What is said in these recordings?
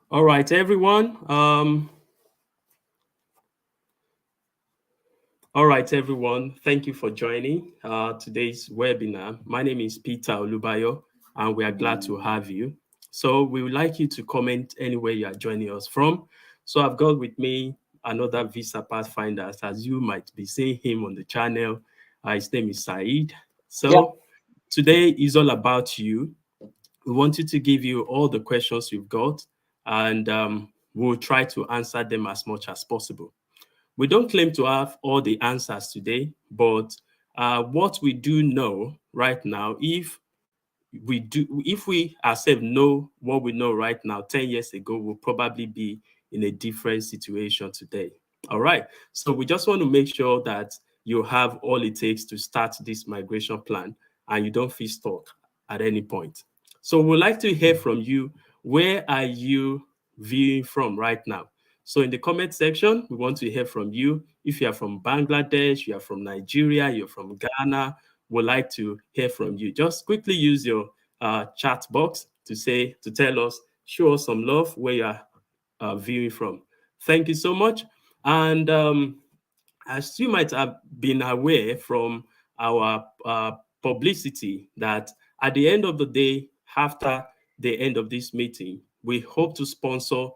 All right, everyone. Thank you for joining today's webinar. My name is Peter Olubayo, and we are glad to have you. So we would like you to comment anywhere you are joining us from. So I've got with me another Visa Pathfinders, as you might be seeing him on the channel. His name is Saeed. So today is all about you. We wanted to give you all the questions you've got, and we'll try to answer them as much as possible. We don't claim to have all the answers today, but what we do know right now, if we ourselves know what we know right now, 10 years ago, we'll probably be in a different situation today. All right. So we just want to make sure that you have all it takes to start this migration plan and you don't feel stuck at any point. So we'd like to hear from you. Where are you viewing from right now? So in the comment section, we want to hear from you. If you are from Bangladesh, you are from Nigeria, you're from Ghana, we'd like to hear from you. Just quickly use your chat box to tell us, show us some love where you are viewing from. Thank you so much. And as you might have been aware from our publicity, that at the end of the day, after the end of this meeting, we hope to sponsor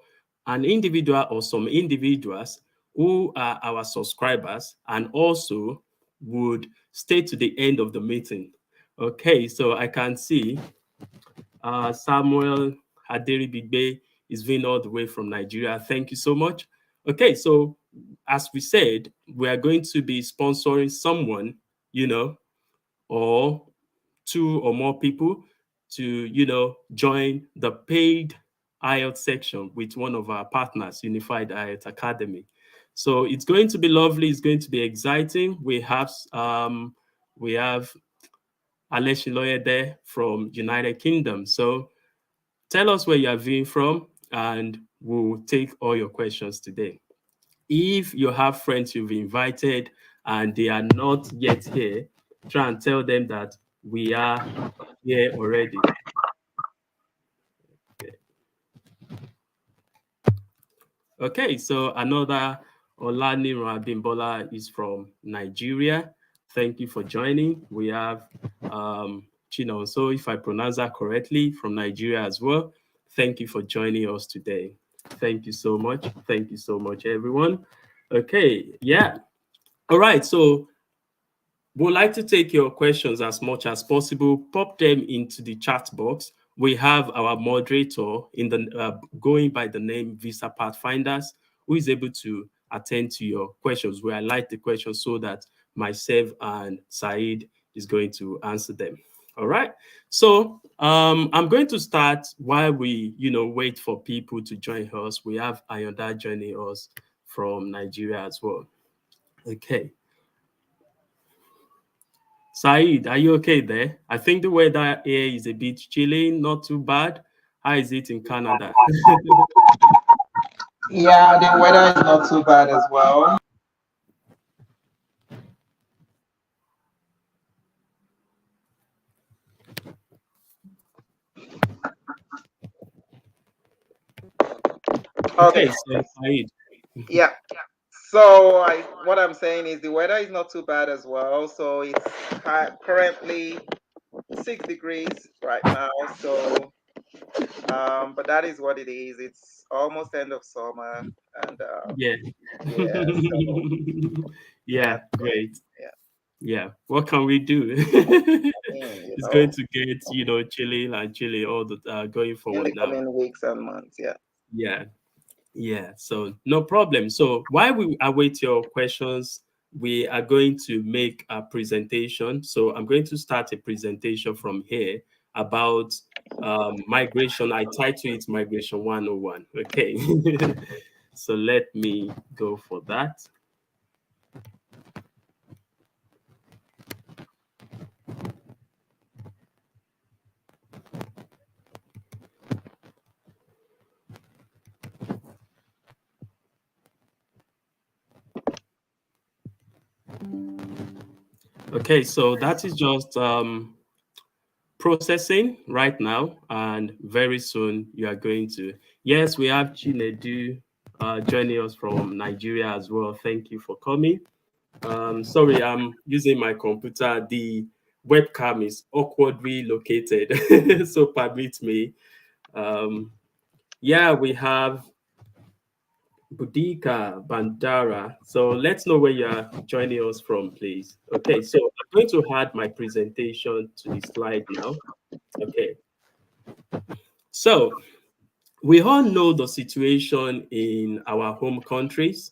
an individual or some individuals who are our subscribers and also would stay to the end of the meeting. Okay, so I can see Samuel Aderibigbe is viewing all the way from Nigeria. Thank you so much. Okay, so as we said, we are going to be sponsoring someone, or two or more people to, join the paid IELTS section with one of our partners, Unified IELTS Academy. So it's going to be lovely. It's going to be exciting. We have Aleshi Lawyer there from United Kingdom. So tell us where you are viewing from, and we'll take all your questions today. If you have friends you've invited and they are not yet here, try and tell them that we are here already. Okay, so another Olani Rabimbola is from Nigeria. Thank you for joining. We have Chino, so if I pronounce that correctly, from Nigeria as well. Thank you for joining us today. Thank you so much. Thank you so much, everyone. Okay, yeah. All right, so we'd like to take your questions as much as possible. Pop them into the chat box. We have our moderator in the going by the name Visa Pathfinders, who is able to attend to your questions. We highlight the questions so that myself and Saeed is going to answer them. All right. So I'm going to start while we, wait for people to join us. We have Ayonda joining us from Nigeria as well. Okay. Saeed, are you okay there? I think the weather here is a bit chilly, not too bad. How is it in Canada? Yeah, the weather is not too bad as well. Okay, so Saeed. Yeah. So what I'm saying is the weather is not too bad as well. So it's currently 6 degrees right now. So, but that is what it is. It's almost end of summer, and Yeah. yeah, so, Yeah, great. Yeah. Yeah, what can we do? It's going to get, chilly all the going forward in the coming weeks and months. Yeah. Yeah, so no problem. So while we await your questions, we are going to make a presentation. So I'm going to start a presentation from here about migration. I title it Migration 101. Okay. So let me go for that. Okay, so that is just processing right now, and very soon you are going to. Yes, we have Chinedu joining us from Nigeria as well. Thank you for coming. Sorry, I'm using my computer. The webcam is awkwardly located, so permit me. Yeah, we have Budika Bandara. So let's know where you're joining us from, please. Okay, so I'm going to add my presentation to the slide now. Okay, so we all know the situation in our home countries.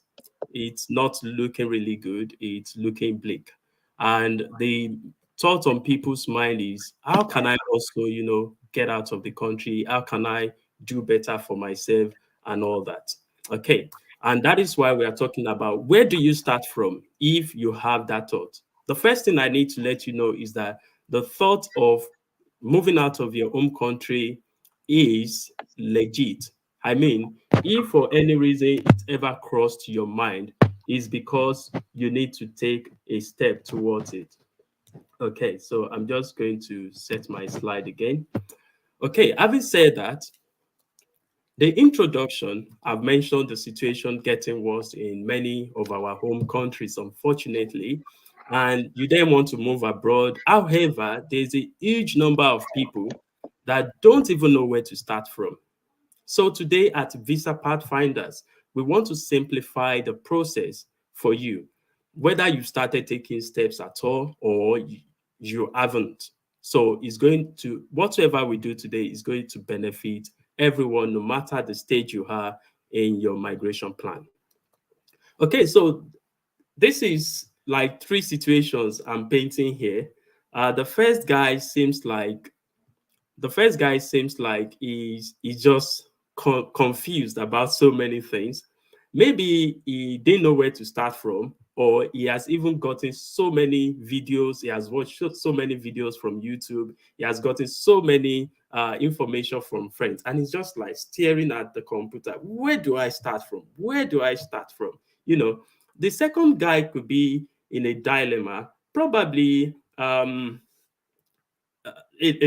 It's not looking really good. It's looking bleak. And the thought on people's mind is, how can I also, get out of the country? How can I do better for myself and all that? Okay. And that is why we are talking about, where do you start from if you have that thought? The first thing I need to let you know is that the thought of moving out of your home country is legit. I mean, if for any reason it ever crossed your mind, is because you need to take a step towards it. Okay, so I'm just going to set my slide again. Okay, having said that, the introduction, I've mentioned the situation getting worse in many of our home countries, unfortunately, and you then want to move abroad. However, there's a huge number of people that don't even know where to start from. So today at Visa Pathfinders, we want to simplify the process for you, whether you started taking steps at all or you haven't. So it's going to, whatever we do today is going to benefit everyone, no matter the stage you are in your migration plan. Okay, so this is like three situations I'm painting here. The first guy seems like he's just confused about so many things. Maybe he didn't know where to start from, or he has even gotten so many videos. He has watched so many videos from YouTube. He has gotten so many information from friends, and he's just like staring at the computer. Where do I start from? Where do I start from? You know, the second guy could be in a dilemma. Probably a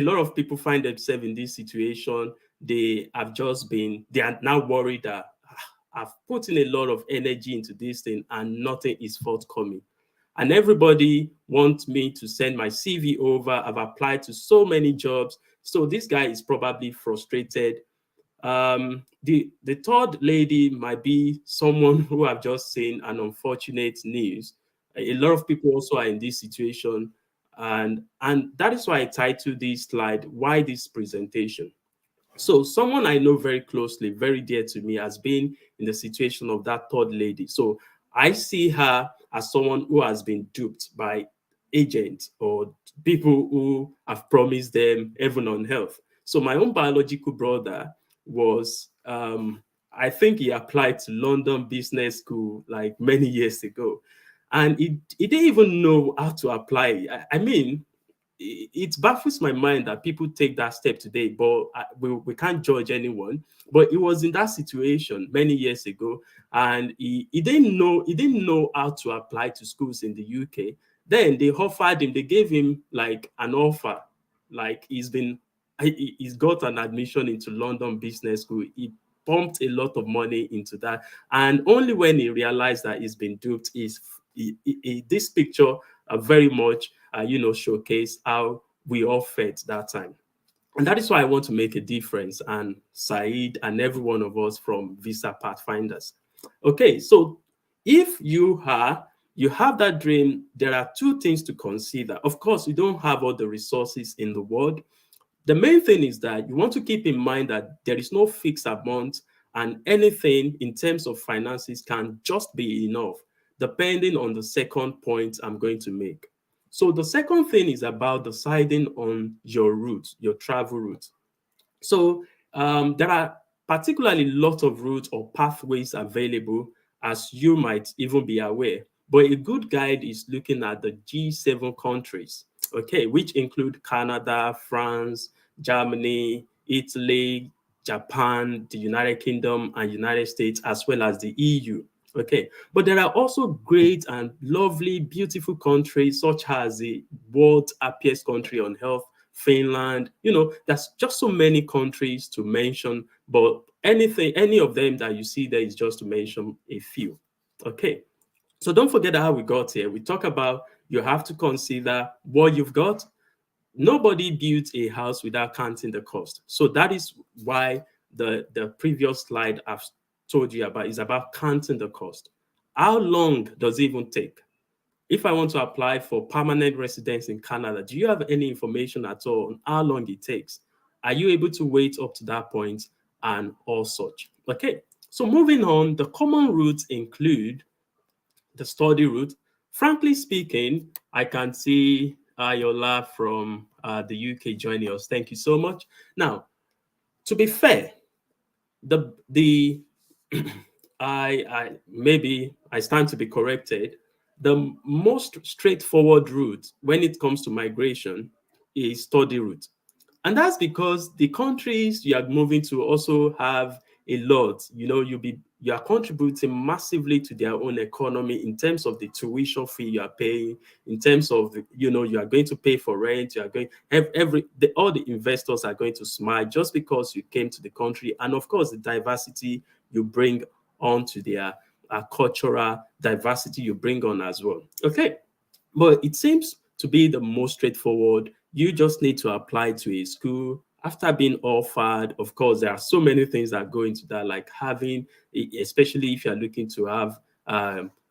lot of people find themselves in this situation. They are now worried that, I've put in a lot of energy into this thing and nothing is forthcoming. And everybody wants me to send my CV over. I've applied to so many jobs. So this guy is probably frustrated. The third lady might be someone who have just seen an unfortunate news. A lot of people also are in this situation, and that is why I titled this slide, "Why this presentation?" So someone I know very closely, very dear to me, has been in the situation of that third lady. So I see her as someone who has been duped by agents or people who have promised them heaven on earth. So my own biological brother was, I think he applied to London Business School like many years ago. And he didn't even know how to apply. I mean, it baffles my mind that people take that step today, but we can't judge anyone. But he was in that situation many years ago, and he didn't know how to apply to schools in the UK. Then they offered him, they gave him like an offer, like he's got an admission into London Business School. He pumped a lot of money into that, and only when he realized that he's been duped is this picture very much showcase how we all felt that time. And that is why I want to make a difference, and Said and every one of us from Visa Pathfinders. Okay, so if you have that dream, there are two things to consider. Of course, you don't have all the resources in the world. The main thing is that you want to keep in mind that there is no fixed amount, and anything in terms of finances can just be enough, depending on the second point I'm going to make. So the second thing is about deciding on your route, your travel route. So there are particularly lots of routes or pathways available, as you might even be aware. But a good guide is looking at the G7 countries, okay, which include Canada, France, Germany, Italy, Japan, the United Kingdom, and United States, as well as the EU. Okay, but there are also great and lovely, beautiful countries such as the world's happiest country on earth, Finland. You know, there's just so many countries to mention, but any of them that you see there is just to mention a few. Okay. So don't forget how we got here. We talk about you have to consider what you've got. Nobody builds a house without counting the cost. So that is why the previous slide I've told you about is about counting the cost. How long does it even take? If I want to apply for permanent residence in Canada, do you have any information at all on how long it takes? Are you able to wait up to that point and all such? Okay, so moving on, the common routes include the study route. Frankly speaking, I can see Ayola from the UK joining us. Thank you so much. Now, to be fair, the I maybe I stand to be corrected. The most straightforward route when it comes to migration is study route. And that's because the countries you are moving to also have a lot. You know, you are contributing massively to their own economy in terms of the tuition fee you are paying, in terms of you are going to pay for rent, you are going all the investors are going to smile just because you came to the country, and of course the diversity you bring onto their cultural diversity you bring on as well. Okay, but it seems to be the most straightforward. You just need to apply to a school. After being offered, of course, there are so many things that go into that, like having, especially if you're looking to have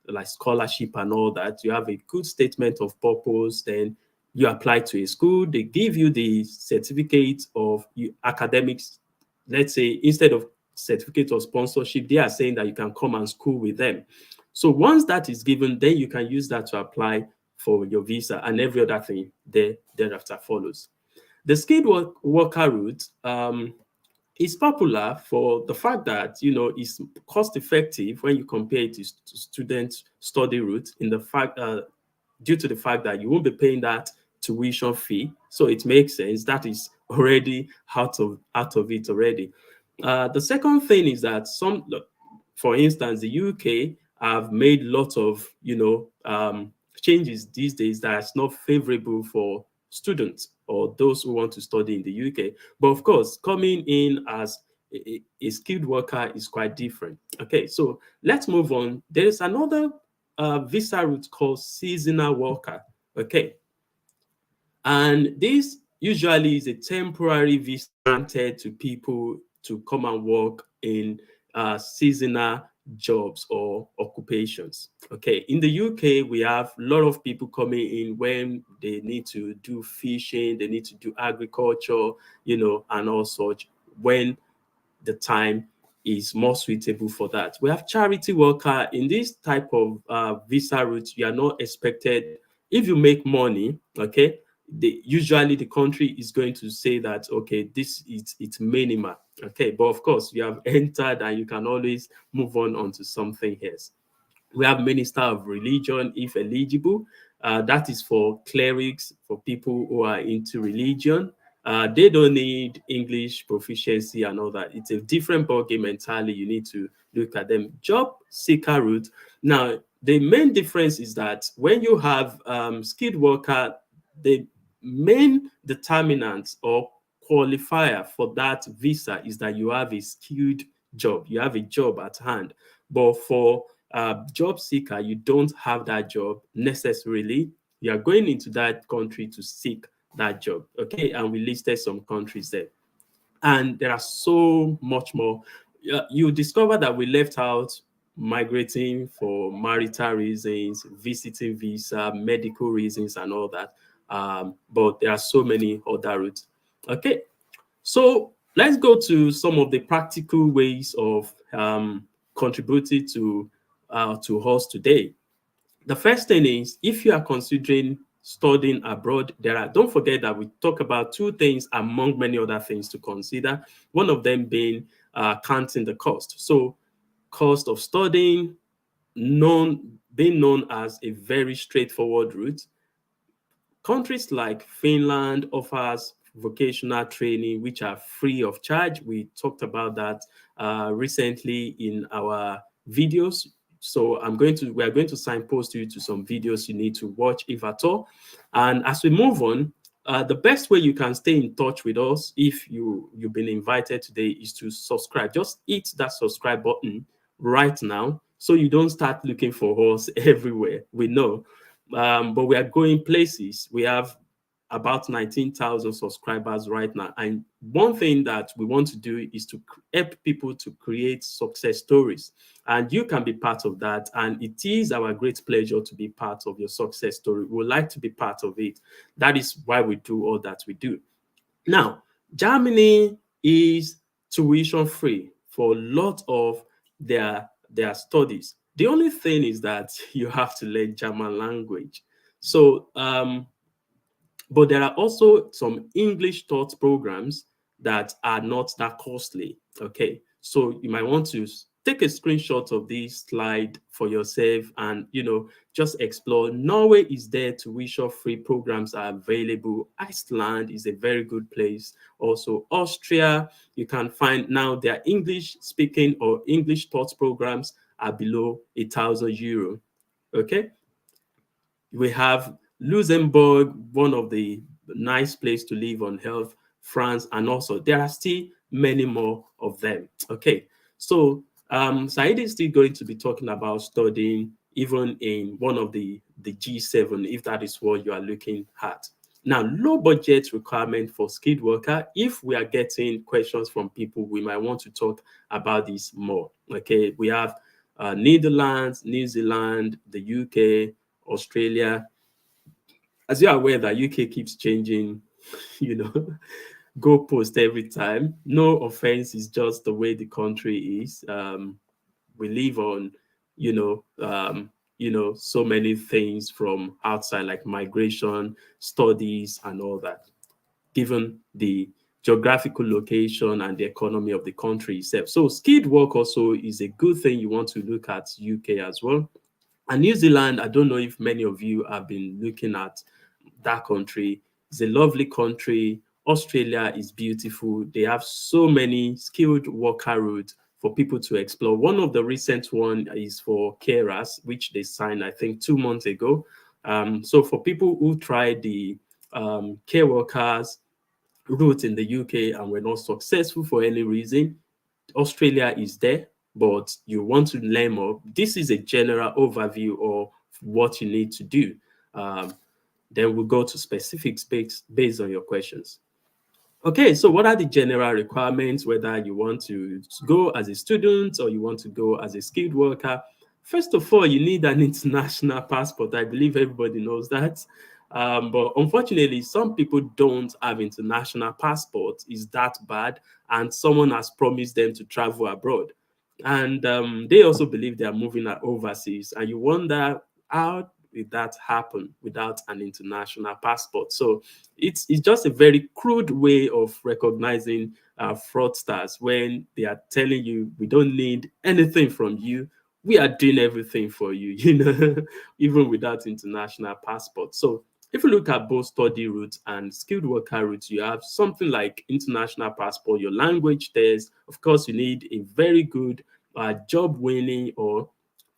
like scholarship and all that, you have a good statement of purpose, then you apply to a school, they give you the certificate of academics. Let's say instead of certificate of sponsorship, they are saying that you can come and school with them. So once that is given, then you can use that to apply for your visa, and every other thing thereafter follows. The skilled worker route is popular for the fact that it's cost effective when you compare it to student study route, in the fact due to the fact that you won't be paying that tuition fee, so it makes sense. That is already out of it already. The second thing is that for instance, the UK have made lots of changes these days that's not favorable for students or those who want to study in the UK. But of course, coming in as a skilled worker is quite different. Okay, so let's move on. There is another visa route called seasonal worker. Okay, and this usually is a temporary visa granted to people to come and work in seasonal jobs or occupations. Okay, in the UK, we have a lot of people coming in when they need to do fishing, they need to do agriculture, and all such, when the time is more suitable for that. We have charity worker. In this type of visa route, you are not expected, if you make money, okay, usually the country is going to say that, okay, this is it's minimal. Okay, but of course you have entered and you can always move on onto something else. We have minister of religion if eligible. That is for clerics, for people who are into religion. They don't need English proficiency and all that. It's a different ballgame entirely. You need to look at them. Job seeker route. Now, the main difference is that when you have skilled worker, the main determinant or qualifier for that visa is that you have a skilled job. You have a job at hand. But for job seeker, you don't have that job necessarily. You are going into that country to seek that job. Okay, and we listed some countries there, and there are so much more. You discover that we left out migrating for marital reasons, visiting visa, medical reasons, and all that. But there are so many other routes. Okay, so let's go to some of the practical ways of contributing to us today. The first thing is, if you are considering studying abroad, don't forget that we talk about two things among many other things to consider. One of them being counting the cost. So cost of studying, being known as a very straightforward route. Countries like Finland offers vocational training which are free of charge. We talked about that recently in our videos. So we are going to signpost you to some videos you need to watch if at all. And as we move on, The best way you can stay in touch with us if you've been invited today is to subscribe. Just hit that subscribe button right now so you don't start looking for us everywhere. We know, but we are going places. We have about 19,000 subscribers right now. And one thing that we want to do is to help people to create success stories. And you can be part of that. And it is our great pleasure to be part of your success story. We would like to be part of it. That is why we do all that we do. Now, Germany is tuition free for a lot of their studies. The only thing is that you have to learn German language. So but there are also some English taught programs that are not that costly. Okay. So you might want to take a screenshot of this slide for yourself and, just explore. Norway is there, tuition free programs are available. Iceland is a very good place. Also, Austria, you can find now their English speaking or English taught programs are below €1,000. Okay. We have Luxembourg, one of the nice place to live on health, France, and also there are still many more of them. Okay, so Said is still going to be talking about studying even in one of the G7, if that is what you are looking at. Now, low budget requirement for skilled worker. If we are getting questions from people, we might want to talk about this more. Okay, we have Netherlands, New Zealand, the UK, Australia. As you're aware that UK keeps changing, you know, goalpost every time. No offense, it's just the way the country is. We live on, so many things from outside, like migration, studies, and all that. Given the geographical location and the economy of the country itself, so skilled work also is a good thing. You want to look at UK as well. And New Zealand, I don't know if many of you have been looking at that country. It's a lovely country. Australia is beautiful. They have so many skilled worker routes for people to explore. One of the recent one is for carers, which they signed, I think, 2 months ago. So for people who tried the care workers route in the UK and were not successful for any reason, Australia is there, but you want to learn more. This is a general overview of what you need to do. Then we'll go to specifics based on your questions. Okay, so what are the general requirements, whether you want to go as a student or you want to go as a skilled worker? First of all, you need an international passport. I believe everybody knows that. But unfortunately, some people don't have international passports. Is that bad? And someone has promised them to travel abroad. And they also believe they are moving overseas. And you wonder, how did that happen without an international passport? So it's just a very crude way of recognizing fraudsters when they are telling you, we don't need anything from you. We are doing everything for you, even without international passport. So if you look at both study routes and skilled worker routes, you have something like international passport, your language test. Of course, you need a very good job winning or,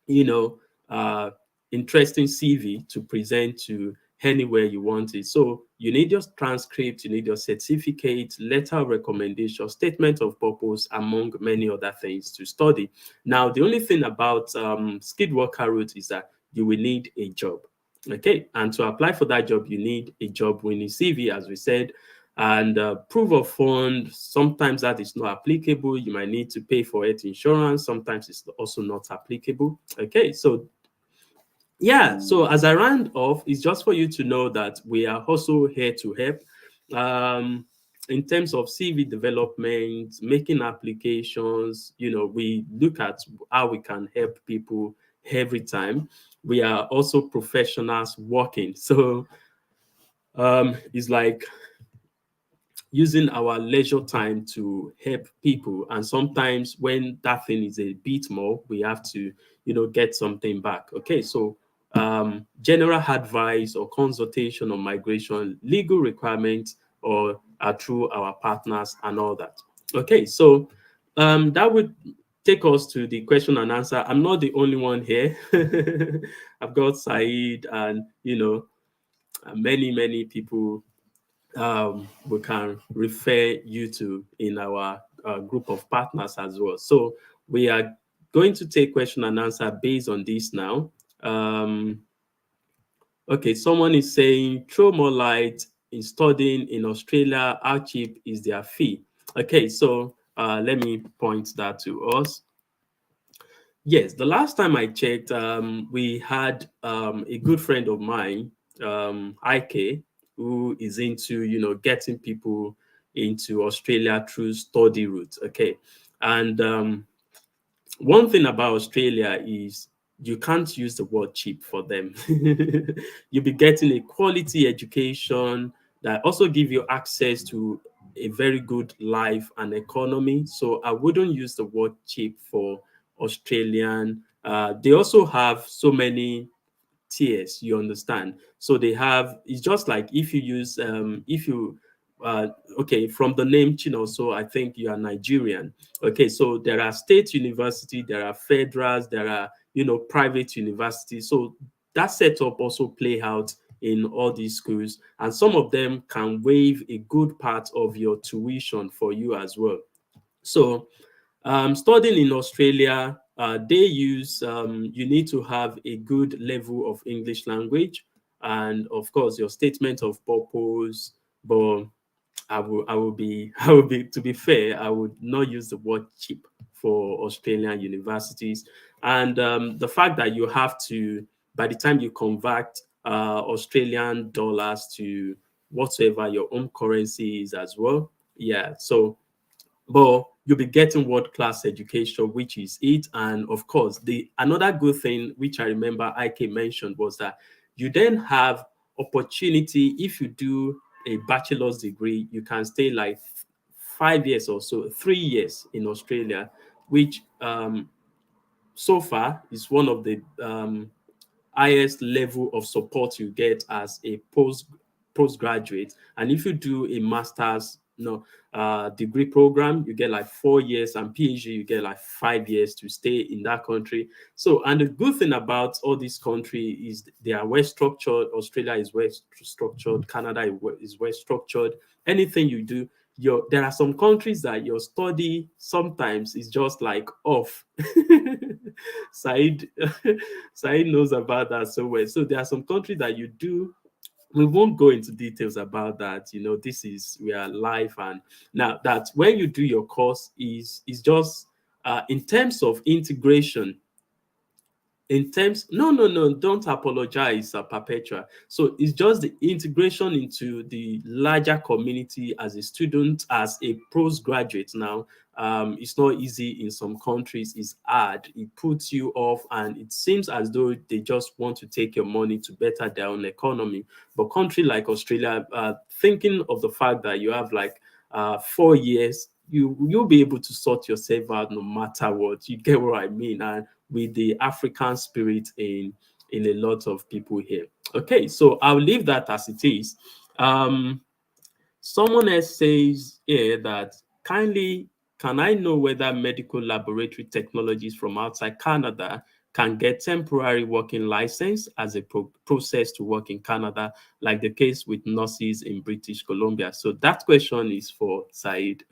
you know, uh, interesting CV to present to anywhere you want it. So you need your transcript, you need your certificate, letter of recommendation, statement of purpose, among many other things to study. Now, the only thing about skilled worker route is that you will need a job. Okay, and to apply for that job, you need a job winning CV, as we said, and proof of fund. Sometimes that is not applicable. You might need to pay for it insurance. Sometimes it's also not applicable. Okay, so yeah, so as I round off, it's just for you to know that we are also here to help in terms of CV development, making applications. We look at how we can help people every time. We are also professionals working. So it's like using our leisure time to help people. And sometimes when that thing is a bit more, we have to, get something back. Okay, so general advice or consultation on migration, legal requirements, or through our partners and all that. Okay, so that would take us to the question and answer. I'm not the only one here. I've got Saeed and, many, many people we can refer you to in our group of partners as well. So we are going to take question and answer based on this now. Okay, someone is saying, throw more light in studying in Australia. How cheap is their fee? Okay, so let me point that to us. Yes, the last time I checked, we had a good friend of mine, IK, who is into, getting people into Australia through study routes. Okay, and one thing about Australia is you can't use the word cheap for them. You'll be getting a quality education that also give you access to a very good life and economy. So I wouldn't use the word cheap for Australian. They also have so many tiers, you understand. So they have, it's just like if you use if you uh okay, from the name Chino, so I think you are Nigerian. Okay, so there are state university, there are federals, there are, private universities. So that setup also play out in all these schools, and some of them can waive a good part of your tuition for you as well. So studying in Australia, they use, you need to have a good level of English language and, of course, your statement of purpose. But I will be, to be fair, I would not use the word cheap for Australian universities. And the fact that you have to, by the time you convert Australian dollars to whatever your own currency is as well. Yeah. So but you'll be getting world-class education, which is it. And of course, the another good thing which I remember IK mentioned was that you then have opportunity. If you do a bachelor's degree, you can stay like 5 years or so, 3 years in Australia, which so far is one of the highest level of support you get as a postgraduate. And if you do a master's, degree program, you get like 4 years, and PhD you get like 5 years to stay in that country. So, and the good thing about all these countries is they are well structured. Australia is well structured. Canada is well structured. Anything you do, there are some countries that your study sometimes is just like off. Said Said knows about that so well. So there are some countries that you do. We won't go into details about that. This is we are live, and now that when you do your course is just in terms of integration, in terms no, don't apologize, Perpetua. So it's just the integration into the larger community as a student, as a postgraduate. Now it's not easy. In some countries it's hard, it puts you off, and it seems as though they just want to take your money to better their own economy. But country like Australia, thinking of the fact that you have like 4 years, you'll be able to sort yourself out no matter what. You get what I mean? And with the African spirit in a lot of people here. Okay, so I'll leave that as it is. Someone else says here that, kindly, can I know whether medical laboratory technologies from outside Canada can get temporary working license as a process to work in Canada, like the case with nurses in British Columbia? So that question is for Said.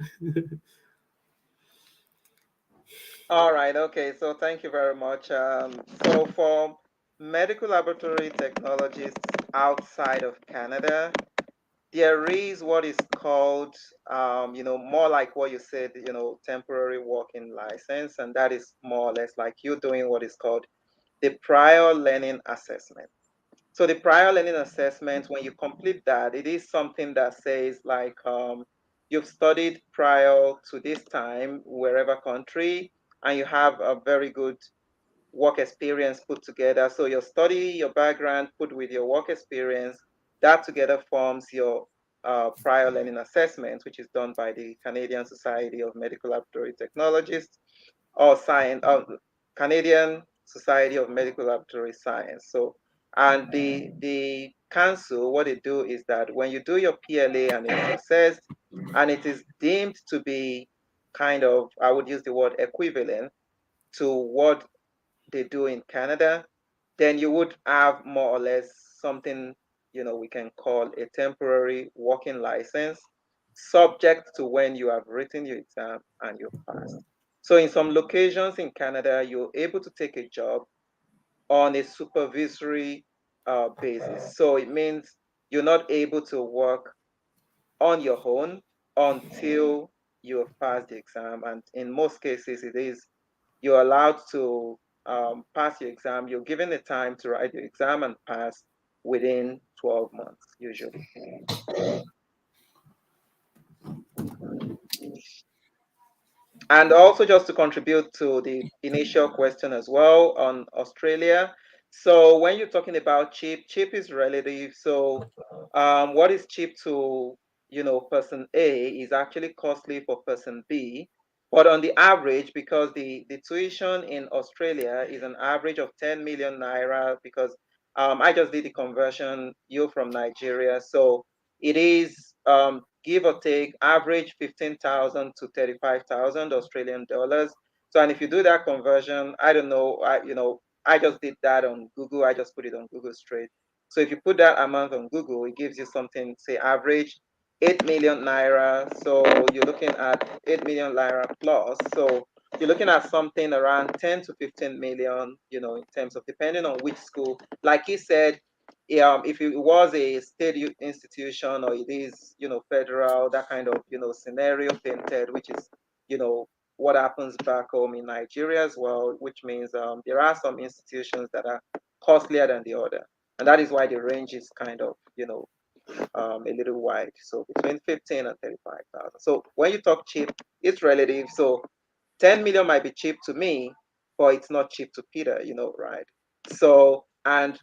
All right. Okay. So thank you very much. So for medical laboratory technologists outside of Canada, there is what is called, more like what you said, temporary working license, and that is more or less like you doing what is called the prior learning assessment. So the prior learning assessment, when you complete that, it is something that says like you've studied prior to this time, wherever country, and you have a very good work experience put together. So your study, your background put with your work experience, that together forms your prior learning assessment, which is done by the Canadian Society of Medical Laboratory Technologists or Science, Canadian Society of Medical Laboratory Science. So, and the council, what they do is that when you do your PLA and it's assessed, and it is deemed to be kind of, I would use the word equivalent to what they do in Canada, then you would have more or less something we can call a temporary working license, subject to when you have written your exam and you passed. So in some locations in Canada, you're able to take a job on a supervisory basis. So it means you're not able to work on your own until you have passed the exam. And in most cases, it is you're allowed to pass your exam. You're given the time to write your exam and pass within 12 months, usually. And also just to contribute to the initial question as well on Australia. So when you're talking about cheap, cheap is relative. So what is cheap to, person A is actually costly for person B. But on the average, because the tuition in Australia is an average of 10 million naira, because I just did the conversion, you from Nigeria. So it is give or take average 15,000 to 35,000 Australian dollars. So, and if you do that conversion, I don't know, I just did that on Google. I just put it on Google straight. So if you put that amount on Google, it gives you something, say average 8 million naira. So you're looking at 8 million naira plus. So you're looking at something around 10 to 15 million, in terms of depending on which school. Like he said, if it was a state institution or it is, federal, that kind of, scenario painted, which is, what happens back home in Nigeria as well, which means there are some institutions that are costlier than the other. And that is why the range is kind of, a little wide. So between 15 and 35,000. So when you talk cheap, it's relative. So 10 million might be cheap to me, but it's not cheap to Peter, right? So, and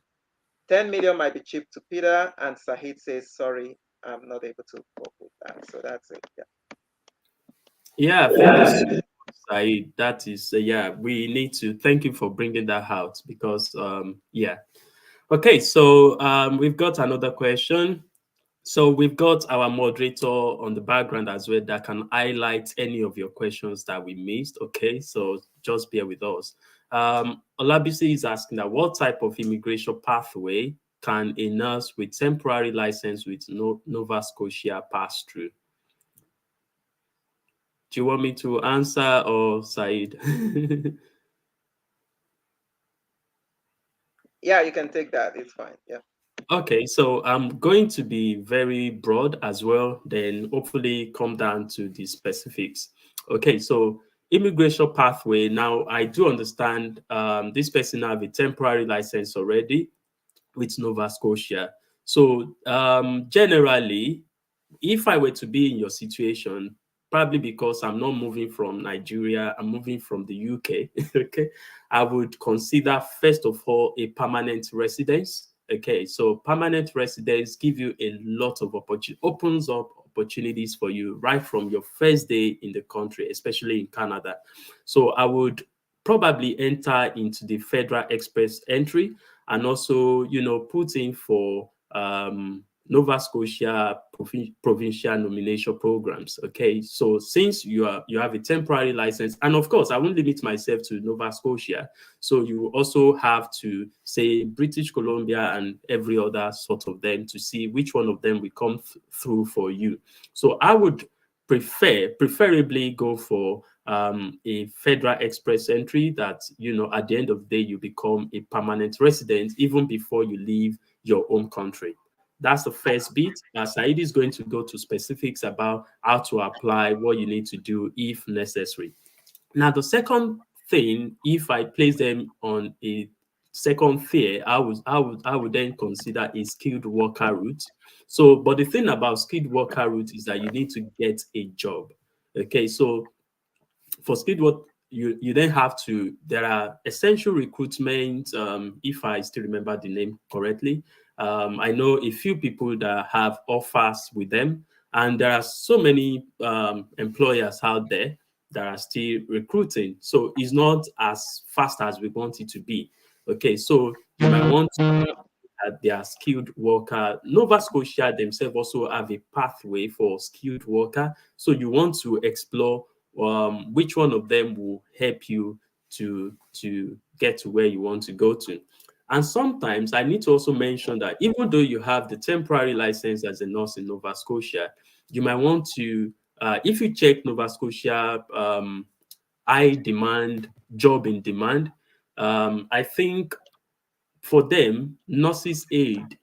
10 million might be cheap to Peter, and Sahid says, sorry, I'm not able to cope with that. So that's it. Yeah. Yeah, thank you so much, Said. That is, yeah, we need to thank you for bringing that out because, yeah. Okay, so we've got another question. So we've got our moderator on the background as well that can highlight any of your questions that we missed. Okay, so just bear with us. Olabisi is asking that what type of immigration pathway can a nurse with temporary license with Nova Scotia pass through? Do you want me to answer or Said? Yeah, you can take that. It's fine. Yeah. Okay, so I'm going to be very broad as well, then hopefully come down to the specifics. Okay, so immigration pathway. Now, I do understand this person have a temporary license already with Nova Scotia. So generally, if I were to be in your situation, probably because I'm not moving from Nigeria, I'm moving from the UK, okay, I would consider first of all a permanent residence. Okay, so permanent residence give you a lot of opportunity, opens up opportunities for you right from your first day in the country, especially in Canada. So I would probably enter into the Federal Express entry and also, put in for Nova Scotia provincial nomination programs. Okay, so since you have a temporary license, and of course, I won't limit myself to Nova Scotia. So you also have to say British Columbia and every other sort of them to see which one of them will come through for you. So I would preferably go for a Federal Express entry that, at the end of the day, you become a permanent resident even before you leave your home country. That's the first bit. Said is going to go to specifics about how to apply, what you need to do if necessary. Now, the second thing, if I place them on a second tier, I would then consider a skilled worker route. So, but the thing about skilled worker route is that you need to get a job. Okay, so for skilled work, you then have to, there are essential recruitment, if I still remember the name correctly. I know a few people that have offers with them, and there are so many employers out there that are still recruiting. So it's not as fast as we want it to be. Okay, so you might want to at their skilled worker. Nova Scotia themselves also have a pathway for skilled worker. So you want to explore which one of them will help you to get to where you want to go to. And sometimes I need to also mention that even though you have the temporary license as a nurse in Nova Scotia, you might want to, if you check Nova Scotia high demand, job in demand, I think for them, nurses aid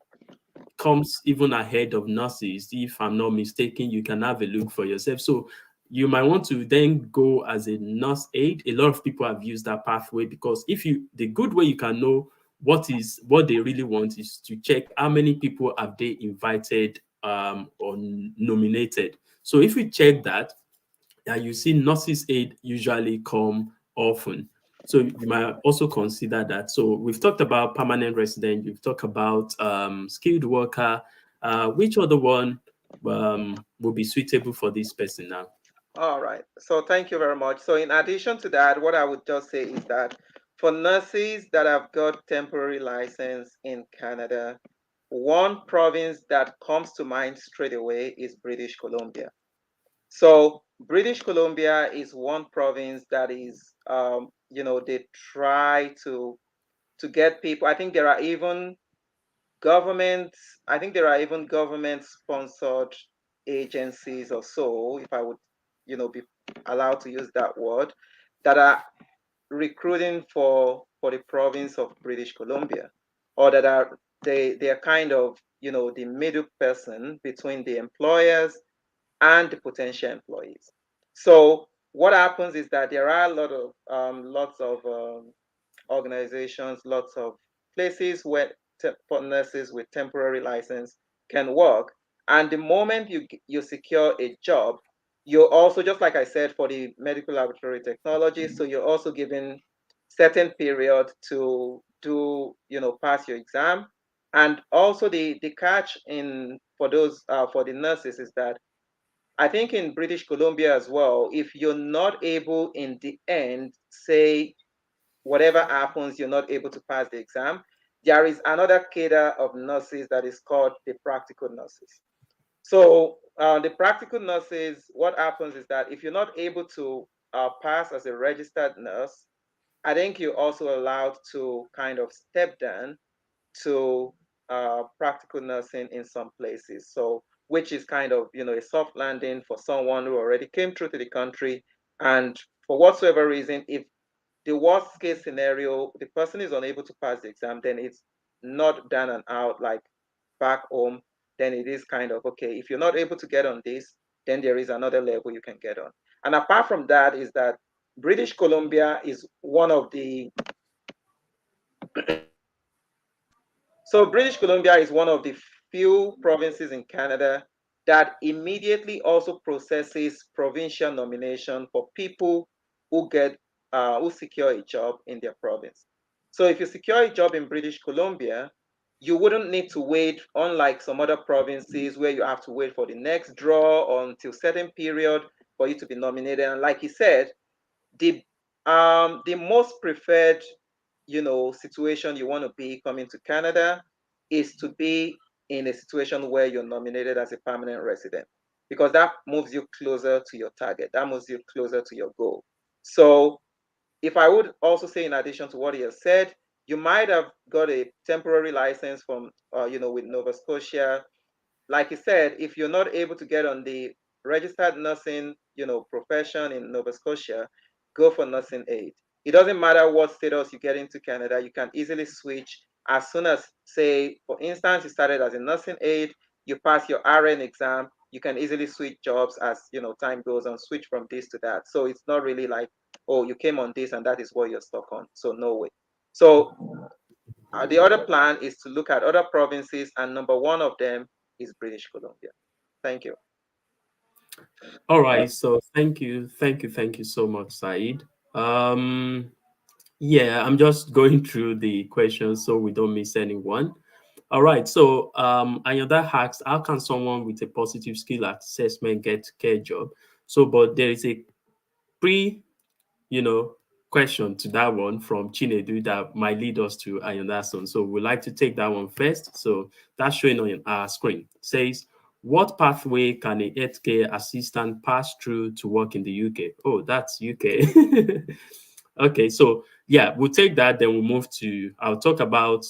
comes even ahead of nurses. If I'm not mistaken, you can have a look for yourself. So you might want to then go as a nurse aide. A lot of people have used that pathway because the good way you can know what they really want is to check how many people have they invited or nominated. So if you check that, you see nurses aid usually come often. So you might also consider that. So we've talked about permanent resident, you've talked about skilled worker. Which other one will be suitable for this person now? All right. So thank you very much. So in addition to that, what I would just say is that for nurses that have got temporary license in Canada, one province that comes to mind straight away is British Columbia. So British Columbia is one province that is, they try to get people. I think there are even government sponsored agencies or so, if I would, be allowed to use that word, that are recruiting for the province of British Columbia, or that are they are kind of, the middle person between the employers and the potential employees. So what happens is that there are a lots of organizations, lots of places where for nurses with temporary license can work. And the moment you secure a job, you're also, just like I said, for the medical laboratory technology, so you're also given certain period to do, pass your exam. And also the catch in for those for the nurses is that I think in British Columbia as well, if you're not able in the end, say whatever happens, you're not able to pass the exam, there is another cadre of nurses that is called the practical nurses. So the practical nurses, what happens is that if you're not able to pass as a registered nurse, I think you're also allowed to kind of step down to practical nursing in some places. So, which is kind of, a soft landing for someone who already came through to the country. And for whatsoever reason, if the worst case scenario, the person is unable to pass the exam, then it's not done and out like back home. Then it is kind of okay. If you're not able to get on this, then there is another level you can get on. And apart from that, is that British Columbia is one of the So British Columbia is one of the few provinces in Canada that immediately also processes provincial nomination for people who secure a job in their province. So if you secure a job in British Columbia, you wouldn't need to wait, unlike some other provinces where you have to wait for the next draw or until certain period for you to be nominated. And like he said, the most preferred situation you want to be coming to Canada is to be in a situation where you're nominated as a permanent resident, because that moves you closer to your target, that moves you closer to your goal. So if I would also say, in addition to what he has said, you might have got a temporary license from with Nova Scotia. Like you said, if you're not able to get on the registered nursing, profession in Nova Scotia, go for nursing aid. It doesn't matter what status you get into Canada, you can easily switch as soon as, say, for instance, you started as a nursing aid, you pass your RN exam, you can easily switch jobs as time goes on, switch from this to that. So it's not really like, oh, you came on this and that is what you're stuck on. So no way. So the other plan is to look at other provinces, and number one of them is British Columbia. Thank you. All right. So thank you so much, Said. Um, yeah, I'm just going through the questions so we don't miss anyone. All right. So Ayoda asks, how can someone with a positive skill assessment get care job? So, but there is a pre you know, question to that one from Chinedu that might lead us to Ayondason. So we'd like to take that one first. So that's showing on our screen. It says, what pathway can a healthcare assistant pass through to work in the UK? Oh, that's UK. Okay, so yeah, we'll take that. Then we'll move to, I'll talk about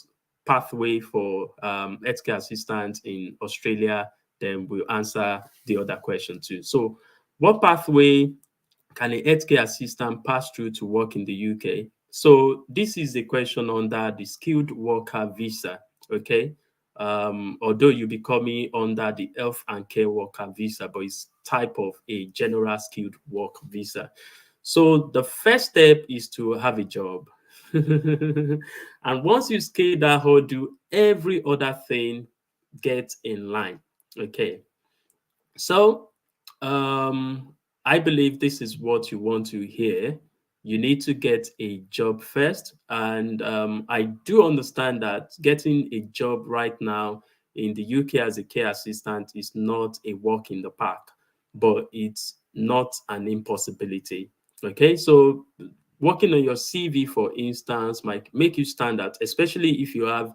pathway for healthcare assistants in Australia. Then we'll answer the other question too. So, what pathway can a healthcare assistant pass through to work in the UK? So, this is a question under the skilled worker visa. Okay, although you'll be coming under the health and care worker visa, but it's type of a general skilled work visa. So the first step is to have a job. And once you scale that hurdle, every other thing gets in line. Okay. So I believe this is what you want to hear. You need to get a job first. And I do understand that getting a job right now in the UK as a care assistant is not a walk in the park, but it's not an impossibility. Okay, so working on your CV, for instance, might make you stand out, especially if you have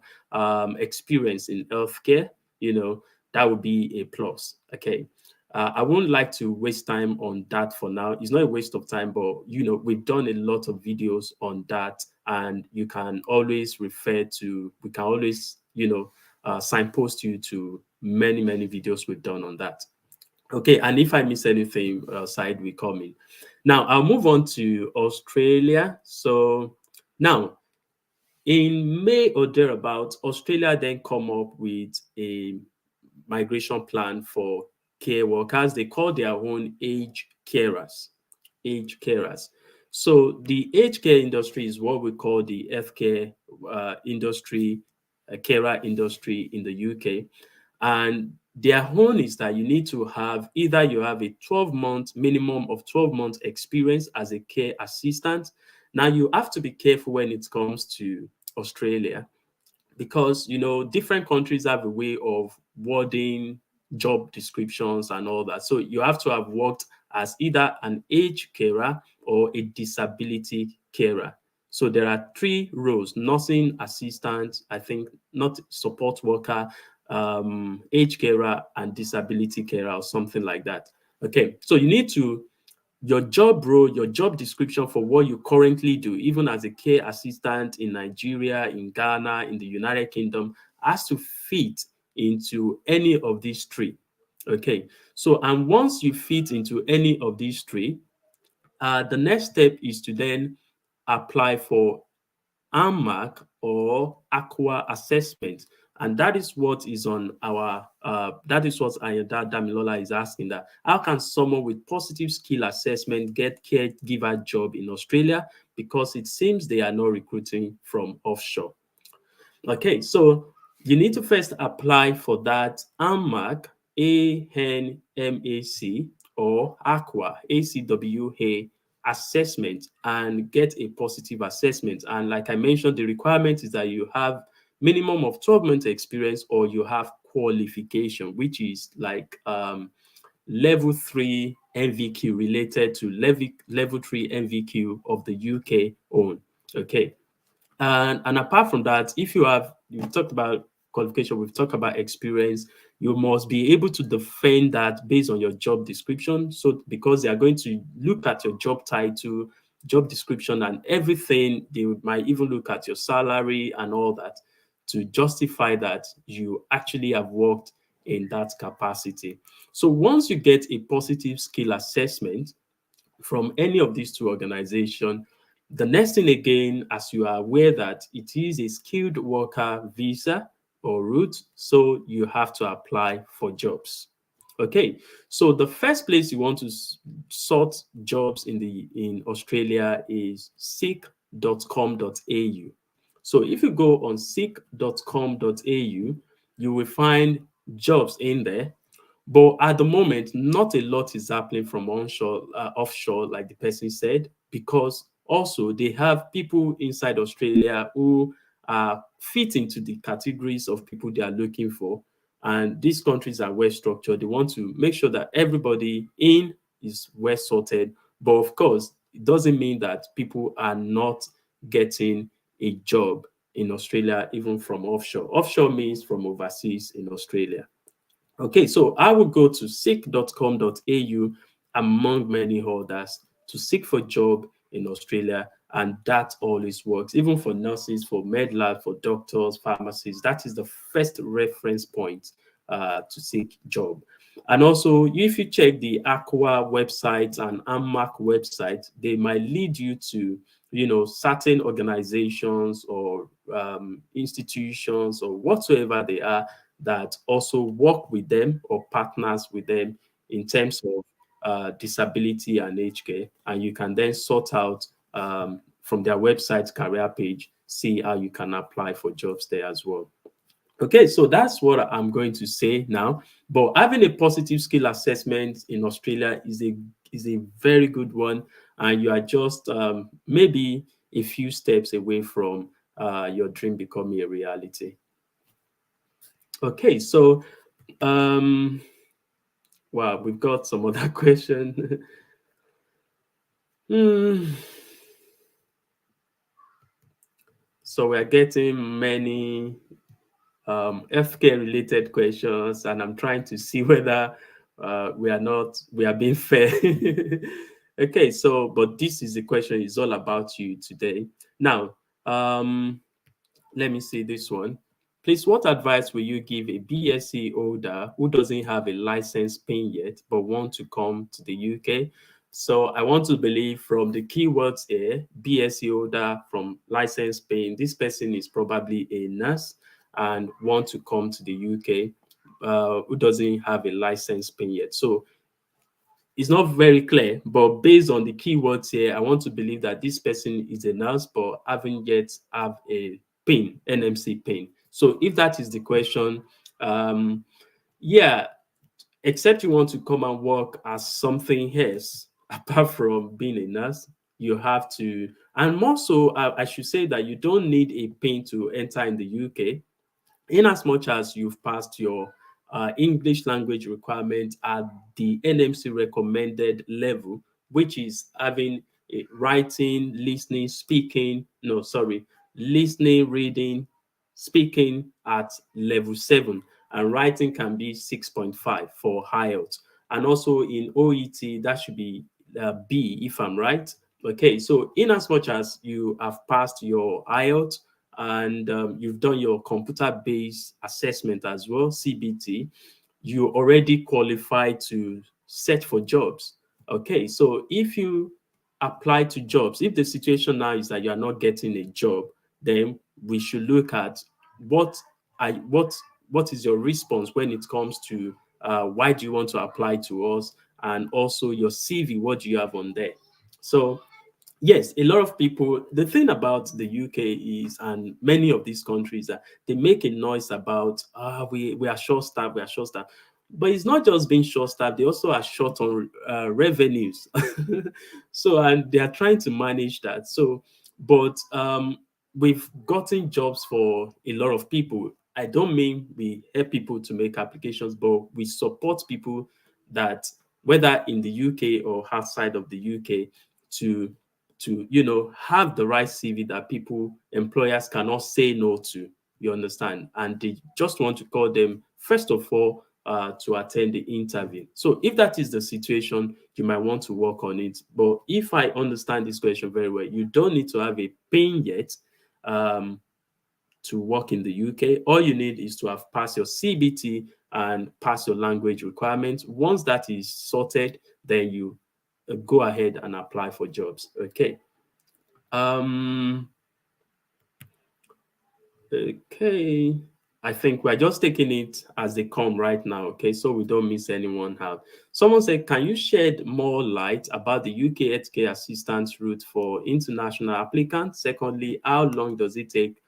experience in healthcare. You know, that would be a plus. Okay. I wouldn't like to waste time on that for now. It's not a waste of time, but we've done a lot of videos on that, and you can always refer to. We can always, signpost you to many videos we've done on that. Okay, and if I miss anything, side we come in. Now I'll move on to Australia. So now in May or thereabouts, Australia then come up with a migration plan for care workers. They call their own age carers. Age carers. So the aged care industry is what we call the healthcare industry, carer industry in the UK. And their own is that you need to have either you have a 12-month minimum of 12 months experience as a care assistant. Now you have to be careful when it comes to Australia, because different countries have a way of wording job descriptions and all that. So you have to have worked as either an age carer or a disability carer. So there are three roles: nursing assistant, I think, not support worker, age carer, and disability carer, or something like that. Okay, so you need to, your job role, your job description for what you currently do, even as a care assistant in Nigeria, in Ghana, in the United Kingdom, has to fit into any of these three. Okay. So, and once you fit into any of these three, the next step is to then apply for AMAC or Aqua assessment. And that is what is on our, that is what Ayanda Damilola is asking, that how can someone with positive skill assessment get caregiver job in Australia? Because it seems they are not recruiting from offshore. Okay, so you need to first apply for that ANMAC, ANMAC, or AQUA, ACWA assessment, and get a positive assessment. And like I mentioned, the requirement is that you have minimum of 12 months experience, or you have qualification, which is like level 3 NVQ, related to level 3 NVQ of the UK own. Okay. And apart from that, if you've talked about qualification, we've talked about experience, you must be able to defend that based on your job description. So because they are going to look at your job title, job description, and everything, they might even look at your salary and all that to justify that you actually have worked in that capacity. So once you get a positive skill assessment from any of these two organizations, the next thing again, as you are aware that it is a skilled worker visa or route, so you have to apply for jobs. Okay, so the first place you want to sort jobs in Australia is seek.com.au. So if you go on seek.com.au, you will find jobs in there. But at the moment, not a lot is happening from onshore, offshore, like the person said, because also they have people inside Australia who fit into the categories of people they are looking for. And these countries are well structured. They want to make sure that everybody in is well sorted. But of course, it doesn't mean that people are not getting a job in Australia, even from offshore. Offshore means from overseas in Australia. Okay, so I will go to seek.com.au among many others to seek for job in Australia, And that always works, even for nurses, for med lab, for doctors, pharmacists. That is the first reference point to seek job. And also, if you check the Aqua website and AMAC website, they might lead you to, certain organizations or institutions or whatsoever they are that also work with them or partners with them in terms of disability and age care. And you can then sort out from their website career page, see how you can apply for jobs there as well. Okay, so that's what I'm going to say now. But having a positive skill assessment in Australia is a very good one, and you are just maybe a few steps away from your dream becoming a reality. Okay, so wow, we've got some other question. So we're getting many healthcare related questions, and I'm trying to see whether we are being fair. Okay, so but this is the question, is all about you today. Now, let me see this one. Please, what advice will you give a BSc holder who doesn't have a license PIN yet but want to come to the UK? So I want to believe from the keywords here, BSc holder from license PIN, this person is probably a nurse and want to come to the UK who doesn't have a license PIN yet. So it's not very clear, but based on the keywords here, I want to believe that this person is a nurse but haven't yet have a PIN, NMC PIN. So if that is the question, yeah, except you want to come and work as something else apart from being a nurse, you have to, and more so, I should say that you don't need a PIN to enter in the UK, in as much as you've passed your English language requirement at the NMC recommended level, which is having a writing, listening, speaking, no, sorry, listening, reading, speaking at level 7, and writing can be 6.5 for IELTS. And also in OET, that should be B, if I'm right. Okay, so in as much as you have passed your IELTS, and you've done your computer-based assessment as well, CBT, you already qualify to search for jobs. Okay, so if you apply to jobs, if the situation now is that you are not getting a job, then we should look at what is your response when it comes to why do you want to apply to us, and also your CV, what do you have on there. So yes, a lot of people, the thing about the UK is, and many of these countries, they make a noise about, we are short staffed, we are short staffed. But it's not just being short staffed, they also are short on revenues. So, and they are trying to manage that. So, but we've gotten jobs for a lot of people. I don't mean we help people to make applications, but we support people that, whether in the UK or outside of the UK, to have the right CV that people, employers cannot say no to, you understand, and they just want to call them first of all to attend the interview. So if that is the situation, you might want to work on it. But if I understand this question very well, you don't need to have a PIN yet to work in the UK. All you need is to have passed your CBT and pass your language requirements. Once that is sorted, then you go ahead and apply for jobs. Okay. Okay. I think we're just taking it as they come right now. Okay, so we don't miss anyone out. Someone said, can you shed more light about the UK healthcare assistance route for international applicants? Secondly, how long does it take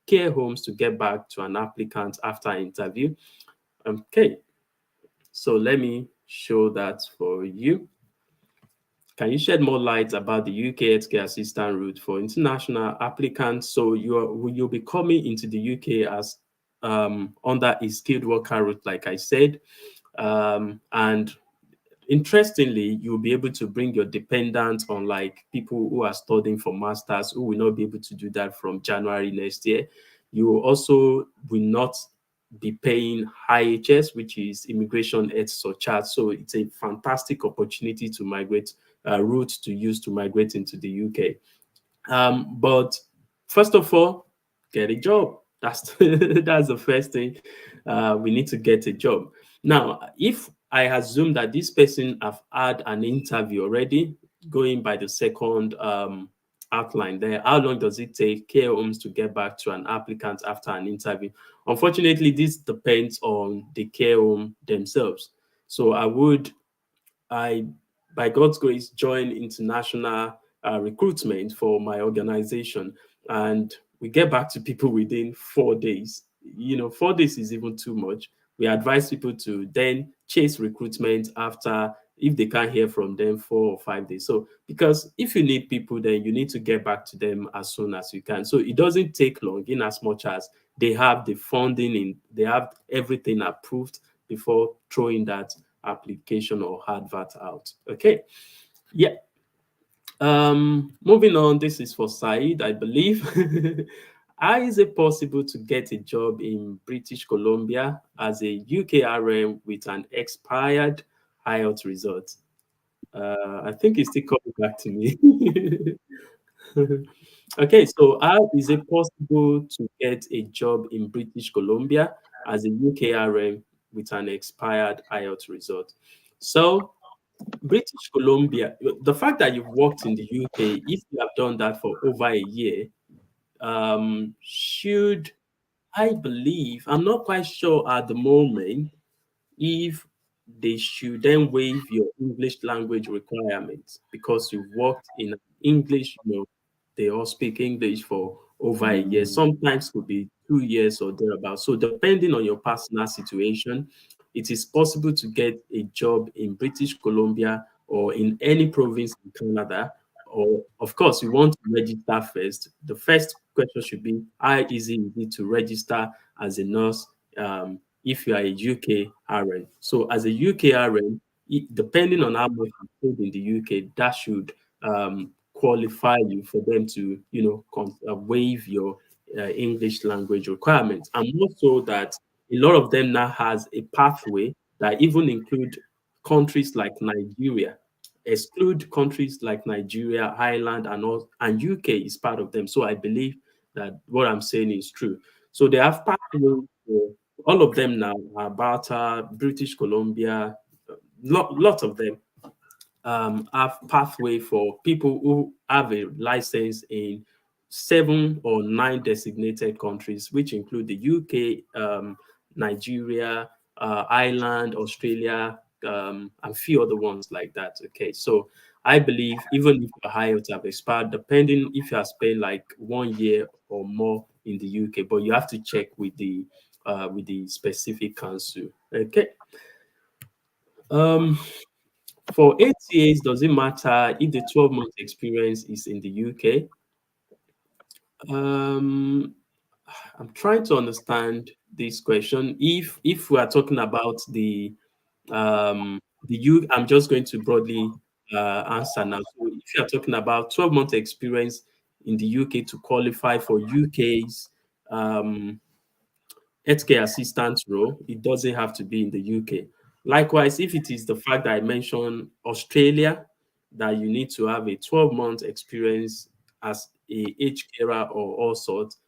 care homes to get back to an applicant after interview? Okay, so let me show that for you. Can you shed more light about the UK healthcare assistant route for international applicants? So you'll be coming into the UK as under a skilled worker route, like I said, and interestingly, you'll be able to bring your dependents, on like people who are studying for masters, who will not be able to do that from January next year. You also will not be paying IHS, which is Immigration Health Surcharge. So it's a fantastic opportunity to migrate, route to use to migrate into the UK. But first of all, get a job. That's that's the first thing. We need to get a job. Now, if I assume that this person have had an interview already, going by the second outline there, how long does it take care homes to get back to an applicant after an interview? Unfortunately, this depends on the care home themselves. So I, by God's grace, joined international recruitment for my organization, and we get back to people within 4 days. 4 days is even too much. We advise people to then chase recruitment after, if they can't hear from them, 4 or 5 days. So, because if you need people, then you need to get back to them as soon as you can. So it doesn't take long, in as much as they have the funding in, they have everything approved before throwing that application or advert out. Okay. Yeah. Moving on, this is for Said, I believe. How is it possible to get a job in British Columbia as a UKRM with an expired IELTS result? I think it's still coming back to me. Okay, so how is it possible to get a job in British Columbia as a UKRM with an expired IELTS result? So, British Columbia, the fact that you've worked in the UK, if you have done that for over a year, should, I believe, I'm not quite sure at the moment if they should then waive your English language requirements because you've worked in English, they all speak English for over a year. Sometimes could be 2 years or thereabouts. So depending on your personal situation, it is possible to get a job in British Columbia or in any province in Canada. Or of course, you want to register first. The first question should be how easy is it to register as a nurse if you are a UK RN. So as a UK RN, depending on how much you paid in the UK, that should qualify you for them to, waive your English language requirements. And also that a lot of them now has a pathway that even include countries like Nigeria, exclude countries like Nigeria, Ireland, and all, and UK is part of them. So I believe that what I'm saying is true. So they have pathways for all of them now, Alberta, British Columbia, lot of them have pathway for people who have a license in 7 or 9 designated countries, which include the UK, Nigeria, Ireland, Australia, and a few other ones like that. Okay, so I believe even if your IELTS have expired, depending if you have spent like 1 year or more in the UK, but you have to check with the specific council. Okay. Um, for ATAs, does it matter if the 12-month experience is in the UK? Um, I'm trying to understand this question. If we are talking about the U, I'm just going to broadly answer now. So if you are talking about 12-month experience in the UK to qualify for UK's healthcare assistant role, it doesn't have to be in the UK. Likewise, if it is the fact that I mentioned Australia, that you need to have a 12-month experience as a age carer or all sorts,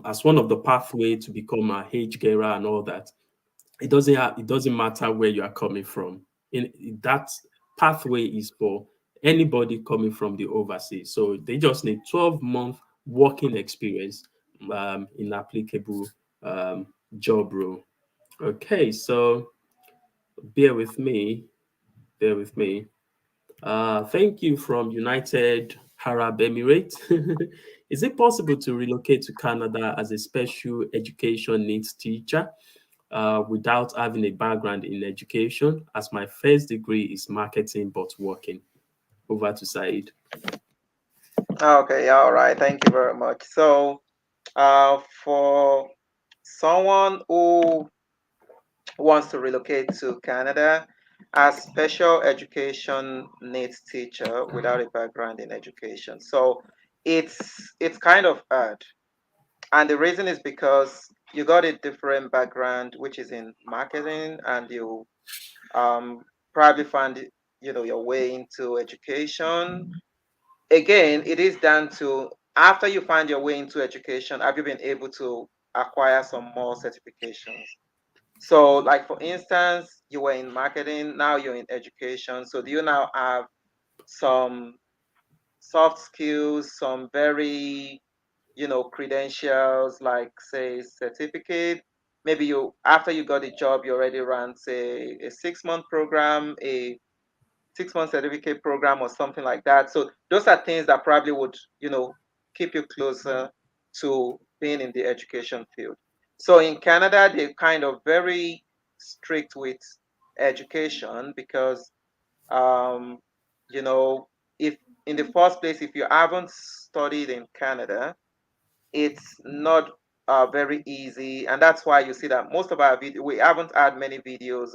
as one of the pathway to become a age carer and all that, it doesn't matter where you are coming from. In that pathway is for anybody coming from the overseas. So they just need 12-month working experience in applicable job role. Okay, so bear with me. Bear with me. Thank you from United Arab Emirates. Is it possible to relocate to Canada as a special education needs teacher without having a background in education? As my first degree is marketing but working. Over to Said. Okay, all right. Thank you very much. So, for someone who wants to relocate to Canada as special education needs teacher without a background in education. So it's kind of hard. And the reason is because you got a different background, which is in marketing, and you um, probably find your way into education. again, it is down to after you find your way into education, have you been able to acquire some more certifications? So, like for instance, you were in marketing, now you're in education. So, do you now have some soft skills, some very, credentials, like say certificate? Maybe you, after you got a job, you already ran, say, a 6-month program, a 6-month certificate program, or something like that. So those are things that probably would, keep you closer to being in the education field. So in Canada, they're kind of very strict with education because, um, you know, if in the first place, if you haven't studied in Canada, it's not very easy, and that's why you see that most of our video, we haven't had many videos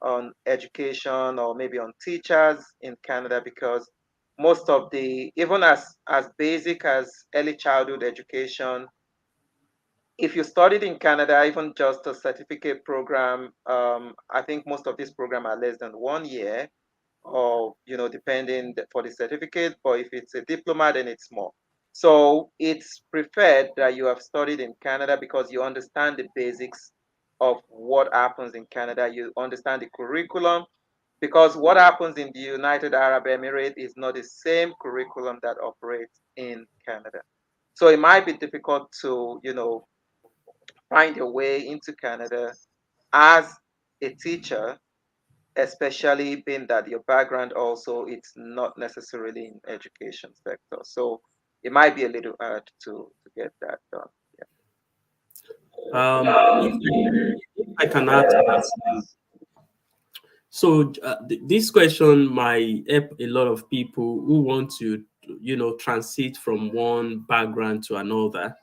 on education or maybe on teachers in Canada, because most of the, even as basic as early childhood education, if you studied in Canada, even just a certificate program, I think most of these programs are less than 1 year, or depending for the certificate. But if it's a diploma, then it's more. So it's preferred that you have studied in Canada because you understand the basics of what happens in Canada. You understand the curriculum, because what happens in the United Arab Emirates is not the same curriculum that operates in Canada. So it might be difficult to, find your way into Canada as a teacher, especially being that your background also it's not necessarily in education sector. So it might be a little hard to get that done. If I can add to that, so this question might help a lot of people who want to, transit from one background to another.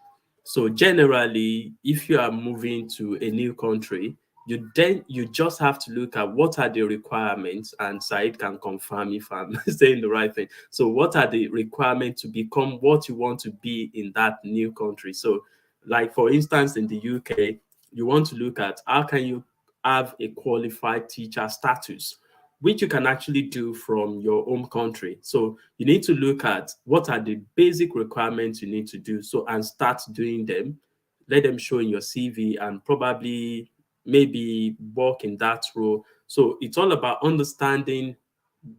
So generally, if you are moving to a new country, you just have to look at what are the requirements, and Said can confirm if I'm saying the right thing. So what are the requirements to become what you want to be in that new country? So, like for instance, in the UK, you want to look at how can you have a qualified teacher status, which you can actually do from your home country. So you need to look at what are the basic requirements you need to do. So and start doing them, let them show in your CV, and probably maybe work in that role. So it's all about understanding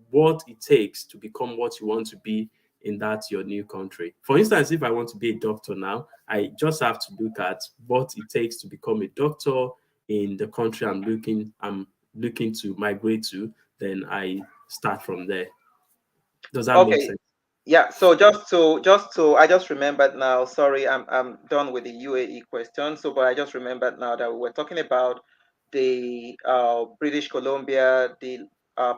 what it takes to become what you want to be in that your new country. For instance, if I want to be a doctor now, I just have to look at what it takes to become a doctor in the country I'm looking to migrate to. Then I start from there. Does that make Okay. sense? Yeah, so just to I just remembered now, sorry, I'm done with the UAE question. So but I just remembered now that we were talking about the British Columbia, the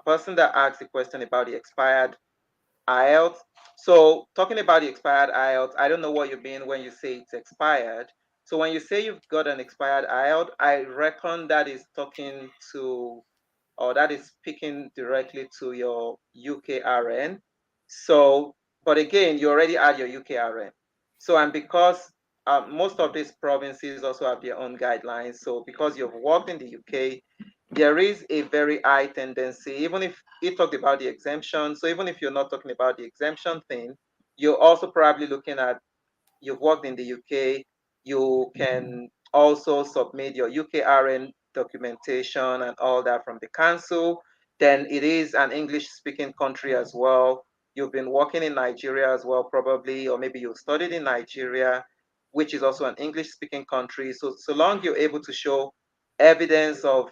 person that asked the question about the expired IELTS. So talking about the expired IELTS, I don't know what you mean when you say it's expired. So when you say you've got an expired IELTS, I reckon that is talking to, or that is speaking directly to your UKRN. So, but again, you already had your UKRN. So, and because most of these provinces also have their own guidelines. So, because you've worked in the UK, there is a very high tendency, even if he talked about the exemption. So, even if you're not talking about the exemption thing, you're also probably looking at, you've worked in the UK, you can also submit your UKRN documentation and all that from the council. Then it is an English speaking country as well. You've been working in Nigeria as well, probably, or maybe you studied in Nigeria, which is also an English speaking country. So long you're able to show evidence of,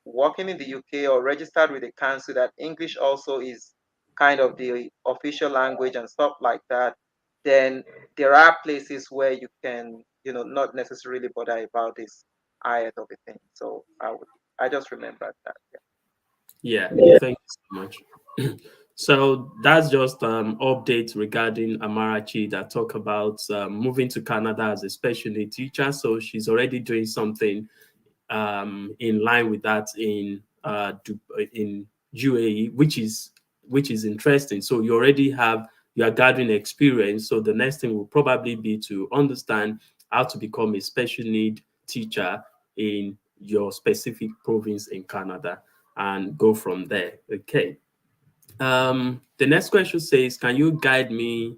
working in the UK or registered with the council, that English also is kind of the official language and stuff like that, then there are places where you can, not necessarily bother about this ayat of a thing. So I just remembered that. Yeah, thank you so much. So that's just updates regarding Amarachi that talk about moving to Canada as a special need teacher. So she's already doing something in line with that in UAE, which is interesting. So you are gathering experience. So the next thing will probably be to understand how to become a special need teacher in your specific province in Canada and go from there. Okay. The next question says, can you guide me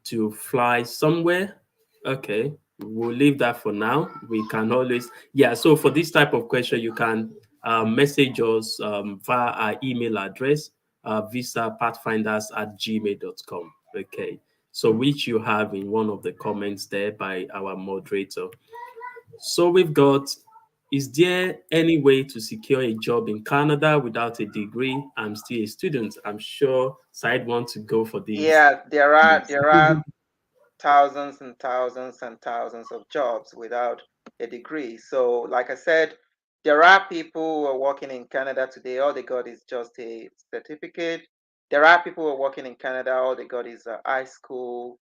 to fly somewhere? Okay, we'll leave that for now. We can always, yeah. So for this type of question, you can message us via our email address, visapathfinders@gmail.com. Okay, so which you have in one of the comments there by our moderator. So we've got, is there any way to secure a job in Canada without a degree? I'm still a student. I'm sure Said wants to go for this. Yeah, there are Yes. there are thousands and thousands and thousands of jobs without a degree. So, like I said, there are people who are working in Canada today. All they got is just a certificate. There are people who are working in Canada. All they got is a high school,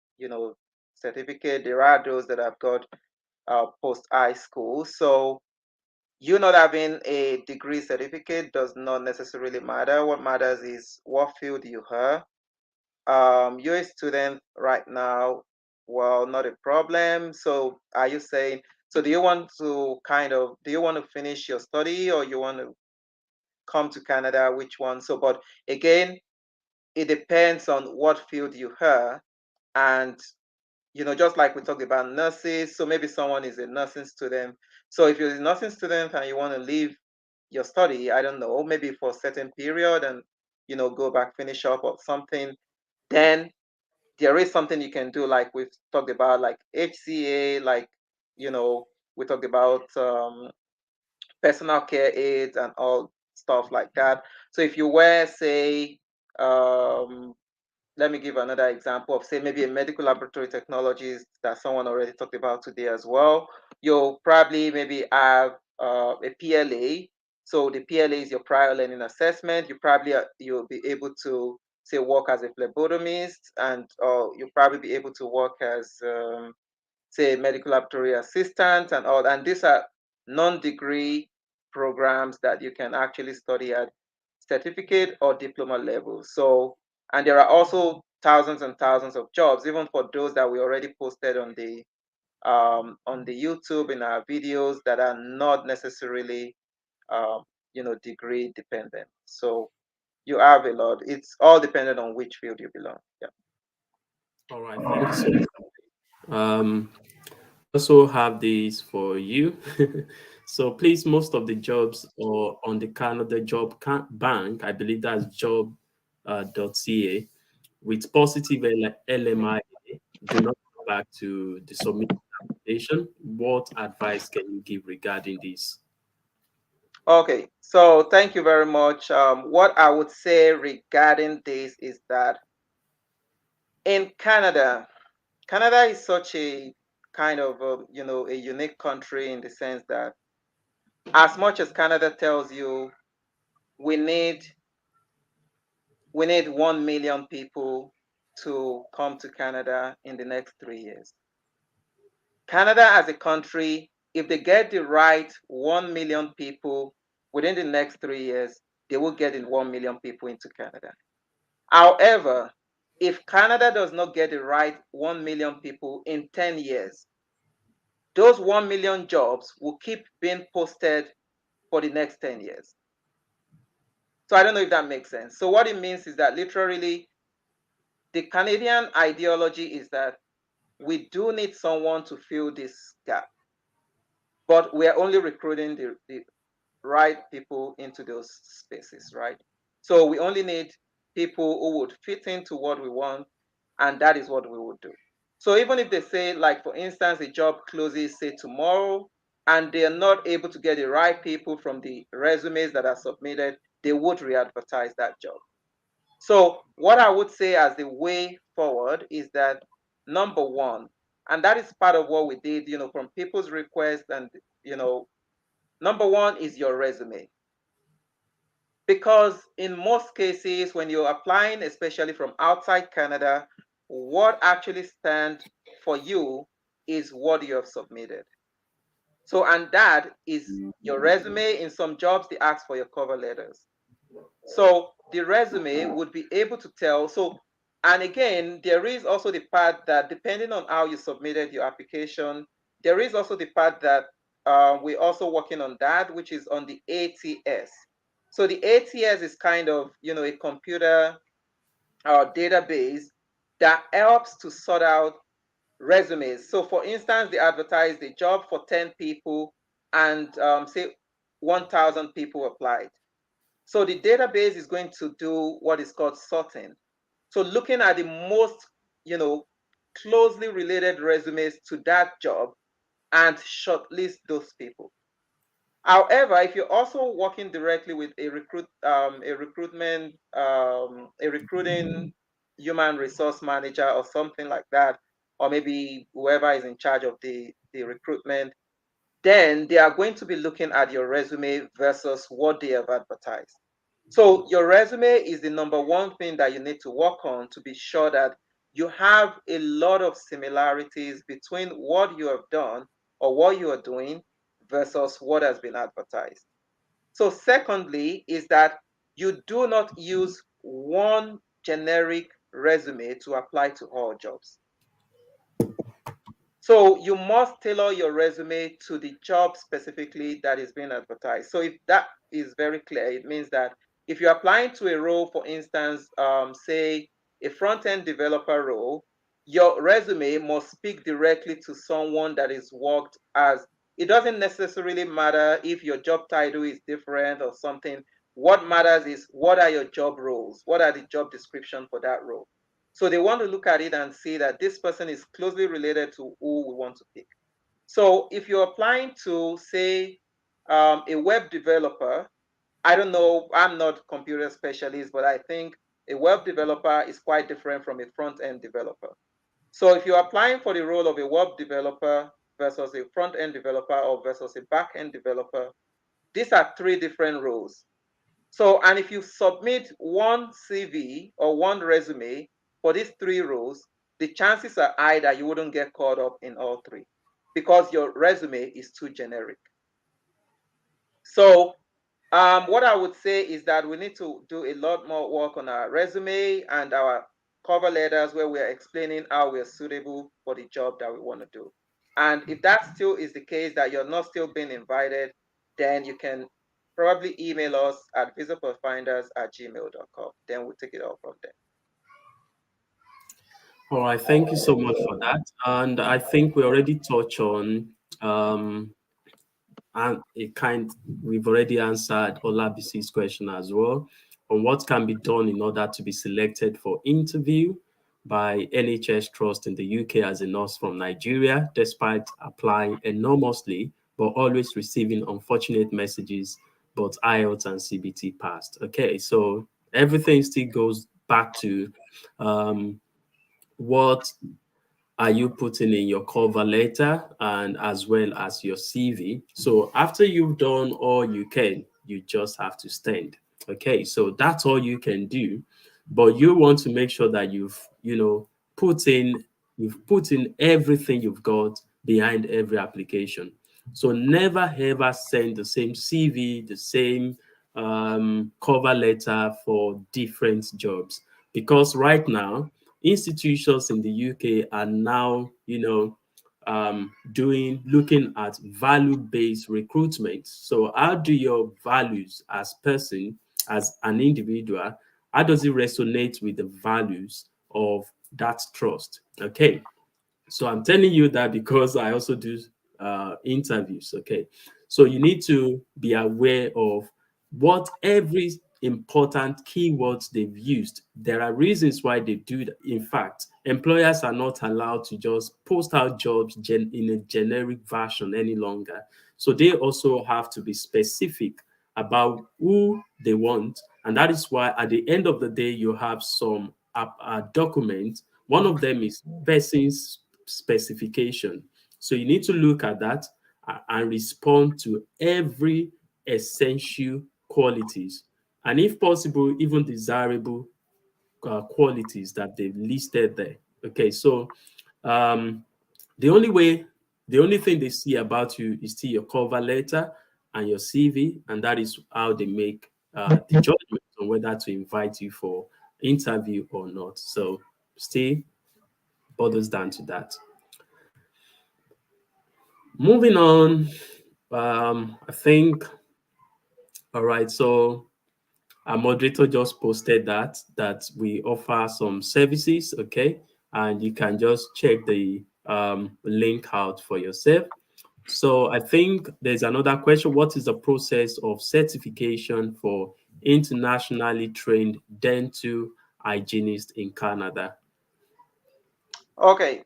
certificate. There are those that have got post high school. So, you not having a degree certificate does not necessarily matter. What matters is what field you are. You're a student right now. Well, not a problem. So are you saying, so do you want to do you want to finish your study or you want to come to Canada? Which one? So, but again, it depends on what field you are. And, just like we talked about nurses, so maybe someone is a nursing student. So if you're a nursing student and you want to leave your study, I don't know, maybe for a certain period and, go back, finish up or something, then there is something you can do, like we've talked about, like HCA, like, we talked about personal care aids and all stuff like that. So if you were, say, um, let me give another example of, say, maybe a medical laboratory technologist that someone already talked about today as well. You'll probably maybe have a PLA. So the PLA is your prior learning assessment. You'll be able to, say, work as a phlebotomist, and you'll probably be able to work as say medical laboratory assistant and all. And these are non-degree programs that you can actually study at certificate or diploma level. So, and there are also thousands and thousands of jobs, even for those that we already posted on the YouTube in our videos that are not necessarily degree dependent. So you have a lot. It's all dependent on which field you belong. Yeah. All right, thank you so much. Also have this for you. So please, most of the jobs are on the Canada Bank. I believe that's job.ca with positive LMI. Do not go back to the submission application. What advice can you give regarding this? Okay, so thank you very much. What I would say regarding this is that in Canada, Canada is such a kind of a unique country in the sense that as much as Canada tells you we need we need 1 million people to come to Canada in the next 3 years. Canada as a country, if they get the right 1 million people within the next 3 years, they will get in 1 million people into Canada. However, if Canada does not get the right 1 million people in 10 years, those 1 million jobs will keep being posted for the next 10 years. So I don't know if that makes sense. So what it means is that literally the Canadian ideology is that we do need someone to fill this gap, but we are only recruiting the right people into those spaces, right? So we only need people who would fit into what we want, and that is what we would do. So even if they say, like for instance, a job closes, say tomorrow, and they are not able to get the right people from the resumes that are submitted, they would re-advertise that job. So what I would say as the way forward is that number one, and that is part of what we did, from people's requests, and number one is your resume. Because in most cases, when you're applying, especially from outside Canada, what actually stands for you is what you have submitted. So, and that is your resume. In some jobs, they ask for your cover letters. So the resume would be able to tell. So, and again, there is also the part that depending on how you submitted your application, there is also the part that we're also working on that, which is on the ATS. So the ATS is kind of, a computer database that helps to sort out resumes. So for instance, they advertised a job for 10 people and say 1,000 people applied. So the database is going to do what is called sorting. So looking at the most, closely related resumes to that job and shortlist those people. However, if you're also working directly with a recruiting human resource manager or something like that, or maybe whoever is in charge of the recruitment, then they are going to be looking at your resume versus what they have advertised. So your resume is the number one thing that you need to work on to be sure that you have a lot of similarities between what you have done or what you are doing versus what has been advertised. So secondly is that you do not use one generic resume to apply to all jobs. So you must tailor your resume to the job specifically that is being advertised. So if that is very clear, it means that if you're applying to a role, for instance, say a front-end developer role, your resume must speak directly to someone that is worked as, it doesn't necessarily matter if your job title is different or something. What matters is what are your job roles? What are the job description for that role? So they want to look at it and see that this person is closely related to who we want to pick. So if you're applying to, say, a web developer, I don't know, I'm not a computer specialist, but I think a web developer is quite different from a front-end developer. So if you're applying for the role of a web developer versus a front-end developer or versus a back-end developer, these are three different roles. So, and if you submit one CV or one resume for these three roles, the chances are high that you wouldn't get caught up in all three because your resume is too generic. So, what I would say is that we need to do a lot more work on our resume and our cover letters where we are explaining how we are suitable for the job that we want to do. And if that still is the case, that you're not still being invited, then you can probably email us at visitpathfinders@gmail.com. Then we'll take it all from there. All right, thank you so much for that. And I think we already touched on um, and we've already answered Olabisi's question as well on what can be done in order to be selected for interview by NHS Trust in the UK as a nurse from Nigeria, despite applying enormously but always receiving unfortunate messages, but IELTS and CBT passed. Okay, so everything still goes back to um, what are you putting in your cover letter and as well as your CV. So after you've done all you can, you just have to stand. Okay, so that's all you can do. But you want to make sure that put in you've put in everything you've got behind every application. So never ever send the same CV, the same cover letter for different jobs. Because right now, institutions in the UK are now, looking at value-based recruitment. So how do your values as person, as an individual, how does it resonate with the values of that trust? Okay. So I'm telling you that because I also do interviews. Okay. So you need to be aware of what every important keywords they've used. There are reasons why they do that. In fact, employers are not allowed to just post out jobs in a generic version any longer. So they also have to be specific about who they want. And that is why at the end of the day, you have some documents. One of them is person's specification. So you need to look at that and respond to every essential qualities, and if possible, even desirable qualities that they've listed there. Okay, so um, the only way, the only thing they see about you is still your cover letter and your CV, and that is how they make the judgment on whether to invite you for interview or not. So still bothers down to that. Moving on, I think, all right, so our moderator just posted that we offer some services, okay, and you can just check the link out for yourself. So I think there's another question. What is the process of certification for internationally trained dental hygienist in Canada? Okay,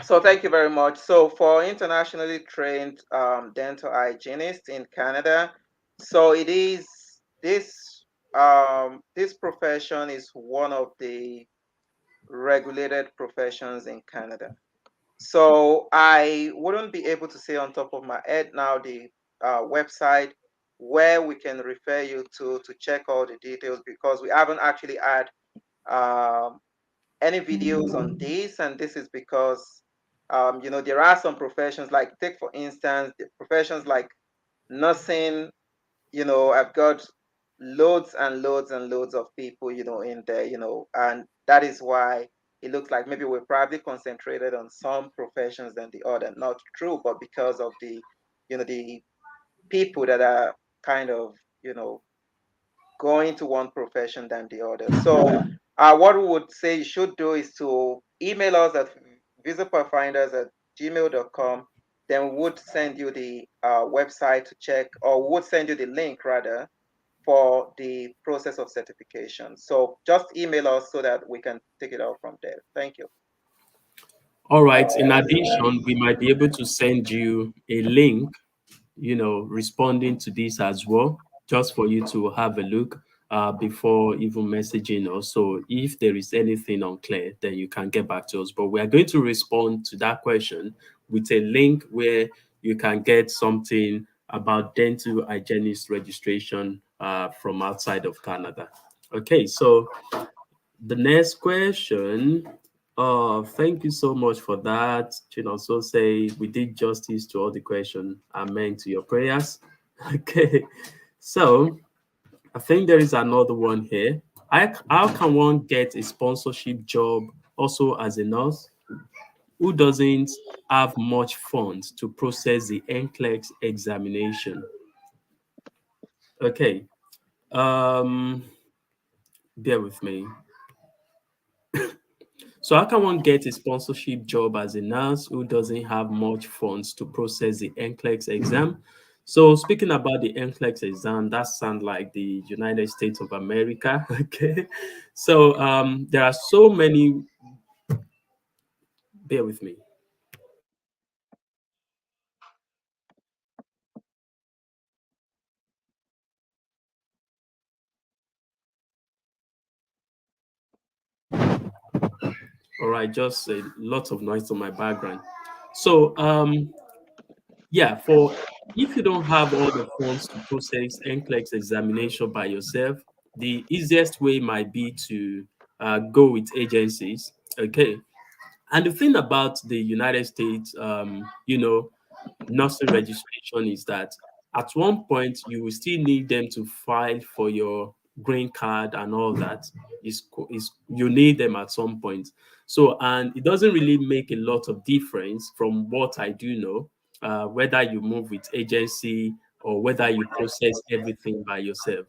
so thank you very much. So for internationally trained dental hygienists in Canada, so it is this profession is one of the regulated professions in Canada. So I wouldn't be able to say on top of my head now the website where we can refer you to check all the details, because we haven't actually had um, any videos on this, and this is because there are some professions, like take for instance the professions like nursing. I've got loads and loads and loads of people in there, and that is why it looks like maybe we're probably concentrated on some professions than the other. Not true, but because of the people that are kind of going to one profession than the other. So what we would say you should do is to email us at visitpathfinders@gmail.com. Then we would send you the website to check, or we would send you the link rather for the process of certification. So just email us so that we can take it out from there. Thank you. All right. In addition, we might be able to send you a link, responding to this as well, just for you to have a look before even messaging us. So if there is anything unclear, then you can get back to us. But we are going to respond to that question with a link where you can get something about dental hygienist registration from outside of Canada. Okay, so the next question. Thank you so much for that. So say we did justice to all the questions. Amen to your prayers. Okay, so I think there is another one here. How can one get a sponsorship job also as a nurse who doesn't have much funds to process the NCLEX examination? Okay, um, bear with me. So how can one get a sponsorship job as a nurse who doesn't have much funds to process the NCLEX exam? So speaking about the NCLEX exam, that sounds like the United States of America. Okay. So there are so many, bear with me. All right, just a lot of noise on my background. So yeah, for if you don't have all the funds to process NCLEX examination by yourself, the easiest way might be to go with agencies. Okay. And the thing about the United States, nursing registration is that at one point you will still need them to file for your green card and all that. Is you need them at some point. So, and it doesn't really make a lot of difference from what I do know, whether you move with agency or whether you process everything by yourself.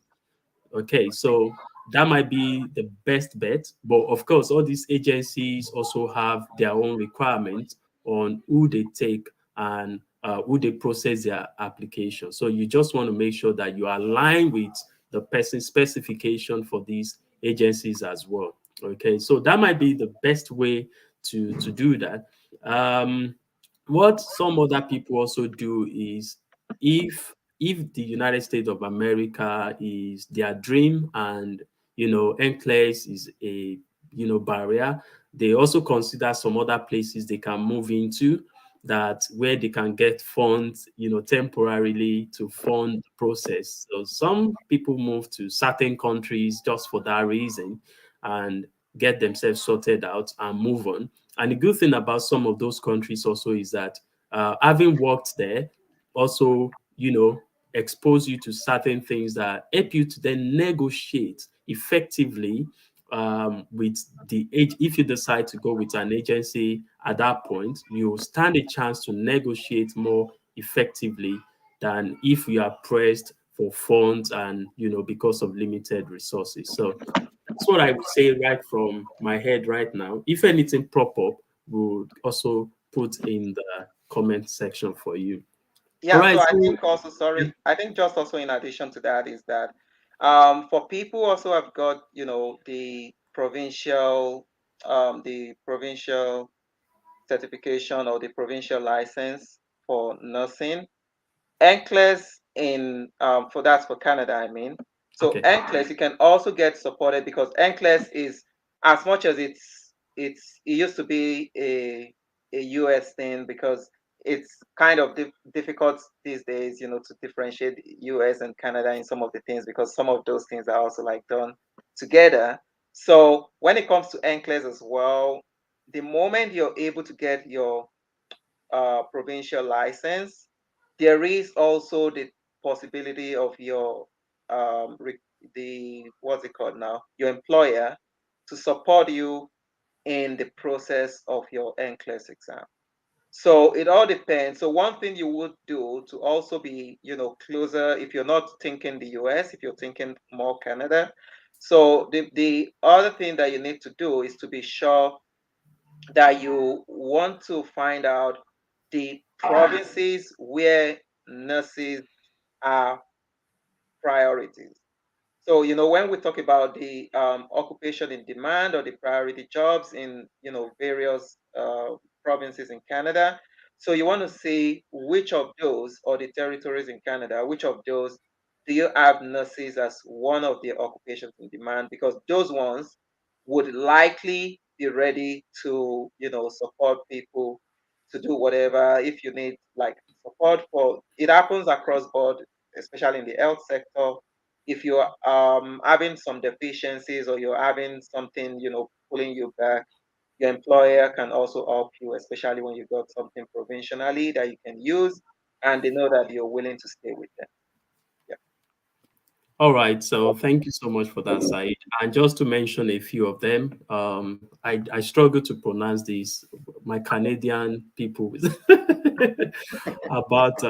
Okay, so that might be the best bet. But of course, all these agencies also have their own requirements on who they take and who they process their application. So you just want to make sure that you align with the person specification for these agencies as well. Okay, so that might be the best way to do that. What some other people also do is if the United States of America is their dream and NCLEX is a barrier, they also consider some other places they can move into that where they can get funds temporarily to fund the process. So some people move to certain countries just for that reason and get themselves sorted out and move on. And the good thing about some of those countries also is that having worked there also expose you to certain things that help you to then negotiate effectively with the age. If you decide to go with an agency at that point, you stand a chance to negotiate more effectively than if you are pressed for funds and, because of limited resources. So that's what I would say right from my head right now. If anything prop up, we'll also put in the comment section for you. All Yeah, right. so I So, think also, yeah. sorry, I think just also in addition to that is that for people also have got, the provincial certification or the provincial license for nursing. NCLEX for that's for Canada, I mean. So Okay. NCLEX you can also get supported because NCLEX is as much as it used to be a US thing because it's kind of difficult these days, to differentiate US and Canada in some of the things because some of those things are also like done together. So when it comes to NCLEX as well, the moment you're able to get your provincial license, there is also the possibility of your the what's it called now, your employer to support you in the process of your NCLEX exam. So it all depends. So one thing you would do to also be, closer if you're not thinking the US, if you're thinking more Canada. So the other thing that you need to do is to be sure that you want to find out the provinces where nurses are priorities. So, when we talk about the occupation in demand or the priority jobs in, various provinces in Canada, so you want to see which of those or the territories in Canada, which of those do you have nurses as one of the occupations in demand? Because those ones would likely be ready to, support people to do whatever. If you need like support for, it happens across board, especially in the health sector. If you're having some deficiencies or you're having something, pulling you back, your employer can also help you, especially when you got something provincially that you can use and they know that you're willing to stay with them. Yeah. All right. So thank you so much for that, Said. And just to mention a few of them, I struggle to pronounce these. My Canadian people about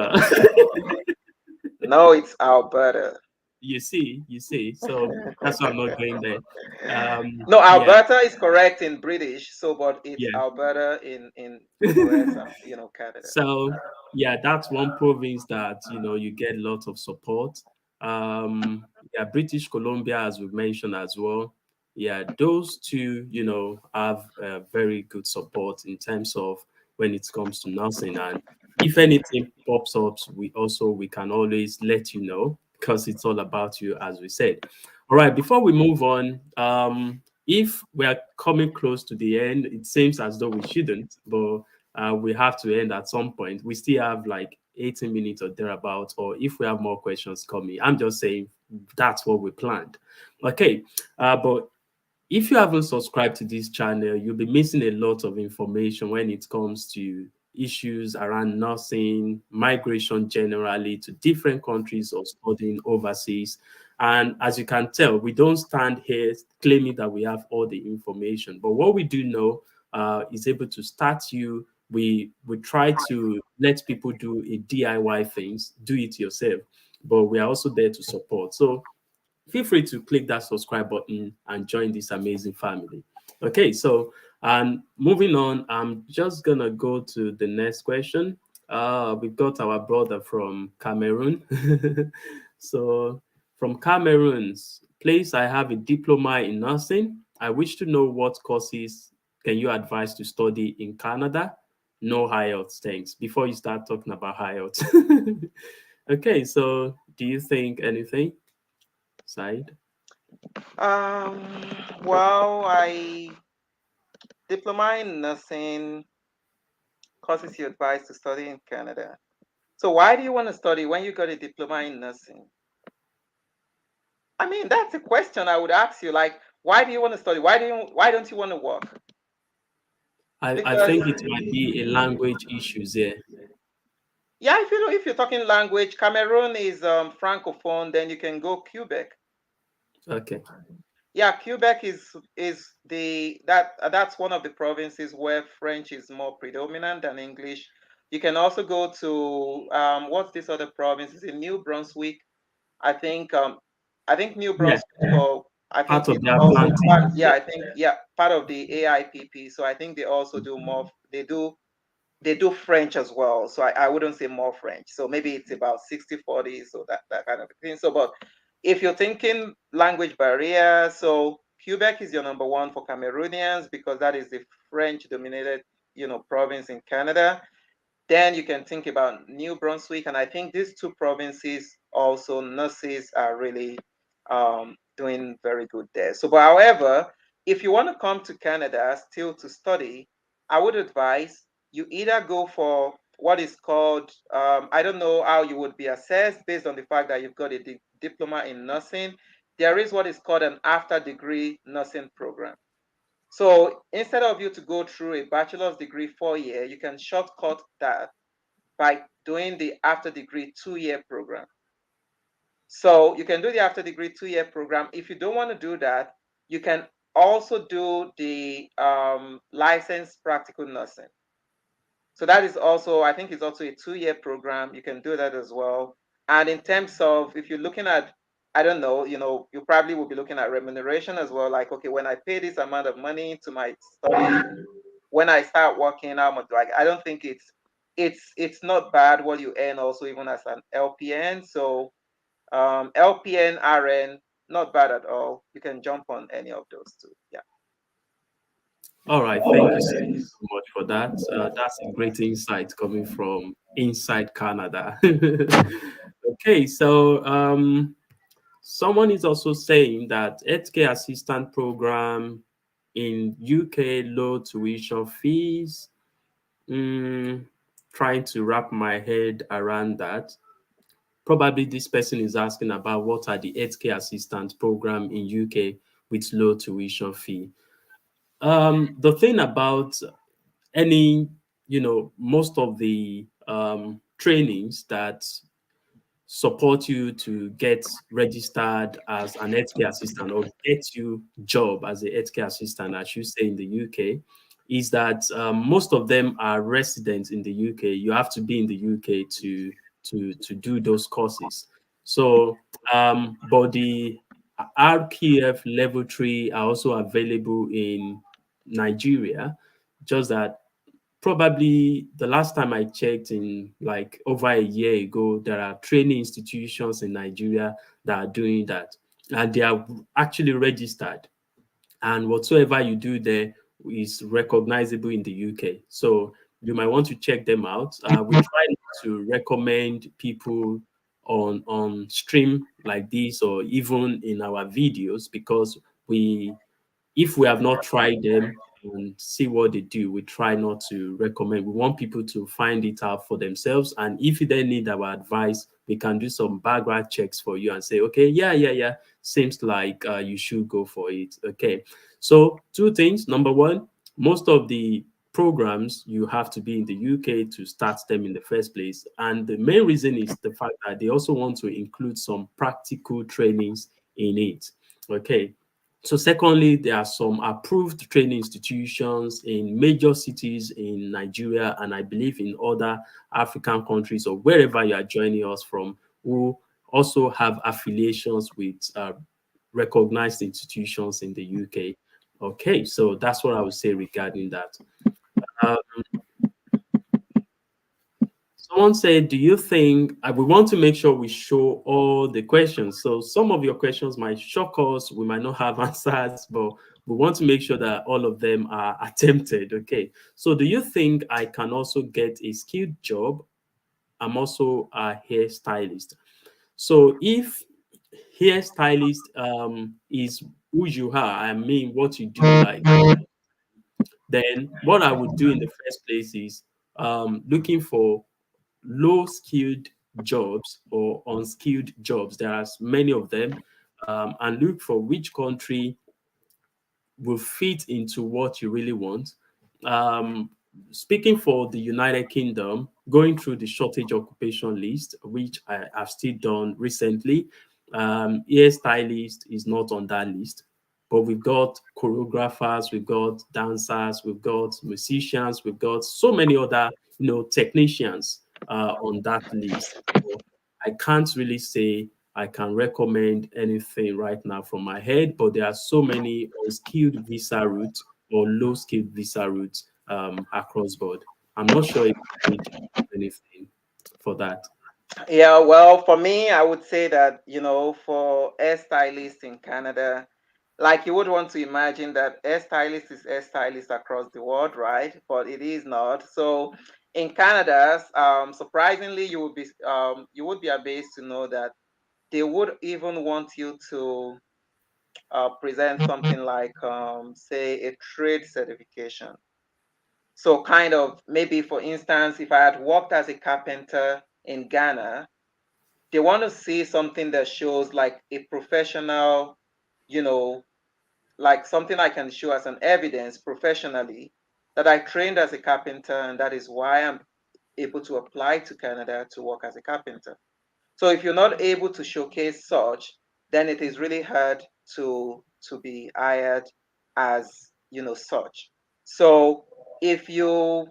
No, it's Alberta. you see. So that's why I'm not going there. No, Yeah, Alberta is correct in British, so but it's yeah. Alberta in US and Canada. So yeah, that's one province that you get lots of support. Yeah, British Columbia, as we mentioned as well. Yeah, those two, have very good support in terms of when it comes to nursing. And if anything pops up, we can always let you know because it's all about you, as we said. All right, before we move on, if we are coming close to the end, it seems as though we shouldn't, but we have to end at some point. We still have like 18 minutes or thereabouts, or if we have more questions coming. I'm just saying that's what we planned. Okay, but if you haven't subscribed to this channel, you'll be missing a lot of information when it comes to issues around nursing, migration generally to different countries or studying overseas. And as you can tell, we don't stand here claiming that we have all the information. But what we do know is able to start you. We try to let people do a DIY things, do it yourself, but we are also there to support. So feel free to click that subscribe button and join this amazing family. Okay, so and moving on, I'm just gonna go to the next question. We've got our brother from Cameroon. So from Cameroon's place, I have a diploma in nursing. I wish to know what courses can you advise to study in Canada? No IELTS, thanks. Before you start talking about IELTS. Okay, so do you think anything? Side. Um, well, I diploma in nursing courses you advise to study in Canada. So why do you want to study when you got a diploma in nursing? I mean, that's a question I would ask you. Like, why do you want to study? Why don't you want to work? I Because think it might be a language issues here. yeah, if you're talking language, Cameroon is francophone, then you can go Quebec. Okay. Yeah, Quebec is that's one of the provinces where French is more predominant than English. You can also go to what's this other province? Is in New Brunswick. I think New Yeah, Brunswick, or I part think of it's their also planting. part, yeah, I think, yeah, part of the AIPP. So I think they also do more. They do French as well. So I wouldn't say more French. So maybe it's about 60-40, so that kind of thing. So, but if you're thinking language barrier, so Quebec is your number one for Cameroonians because that is the French dominated, province in Canada. Then you can think about New Brunswick, and I think these two provinces also nurses are really doing very good there. So, but however, if you want to come to Canada still to study, I would advise you either go for what is called, I don't know how you would be assessed based on the fact that you've got a diploma in nursing. There is what is called an after degree nursing program. So instead of you to go through a bachelor's degree 4 year, you can shortcut that by doing the after degree 2 year program. So you can do the after degree 2 year program. If you don't want to do that, you can also do the licensed practical nursing. So that is also, I think it's also a 2 year program. You can do that as well. And in terms of, if you're looking at, I don't know, you probably will be looking at remuneration as well. Like, okay, when I pay this amount of money to my study, when I start working, how much I don't think it's not bad what you earn also even as an LPN. So LPN, RN, not bad at all. You can jump on any of those two. Yeah. All right, thank you so much for that. That's a great insight coming from inside Canada. Okay, so someone is also saying that healthcare assistant program in UK low tuition fees. Mm, trying to wrap my head around that. Probably this person is asking about what are the healthcare assistant program in UK with low tuition fee. The thing about any, most of the trainings that support you to get registered as an healthcare assistant or get you job as a healthcare assistant, as you say in the UK, is that most of them are residents in the UK. You have to be in the UK to do those courses. So, but the RQF level 3 are also available in Nigeria, just that probably the last time I checked in like over a year ago, there are training institutions in Nigeria that are doing that. And they are actually registered. And whatsoever you do there is recognizable in the UK. So you might want to check them out. We try to recommend people on stream like this or even in our videos because we if we have not tried them and see what they do, we try not to recommend. We want people to find it out for themselves. And if you then need our advice, we can do some background checks for you and say, okay, yeah, seems like you should go for it. Okay. So, two things. Number one, most of the programs you have to be in the UK to start them in the first place. And the main reason is the fact that they also want to include some practical trainings in it. Okay. So secondly, there are some approved training institutions in major cities in Nigeria and I believe in other African countries or wherever you are joining us from who also have affiliations with recognized institutions in the UK. Okay, so that's what I would say regarding that. Uh, Someone said, do you think we want to make sure we show all the questions? So some of your questions might shock us. We might not have answers, but we want to make sure that all of them are attempted. Okay. So do you think I can also get a skilled job? I'm also a hairstylist. So if hairstylist is who you are, I mean what you do, like then what I would do in the first place is looking for low skilled jobs or unskilled jobs. There are many of them, and look for which country will fit into what you really want. Um, Speaking for the United Kingdom, going through the shortage occupation list, which I have still done recently, hairstylist is not on that list. But we've got choreographers, we've got dancers, we've got musicians, we've got so many other, technicians on that list. So I can't really say I can recommend anything right now from my head, but there are so many unskilled visa routes or low skilled visa routes across board. I'm not sure if you need anything for that. Yeah, well, for me, I would say that, for hairstylists in Canada, like you would want to imagine that hairstylist is hairstylist across the world, right? But it is not. So in Canada, surprisingly, you would be amazed to know that they would even want you to present something like, say, a trade certification. So kind of maybe, for instance, if I had worked as a carpenter in Ghana, they want to see something that shows like a professional, you know, like something I can show as an evidence professionally that I trained as a carpenter, and that is why I'm able to apply to Canada to work as a carpenter. So if you're not able to showcase such, then it is really hard to be hired as, such. So if you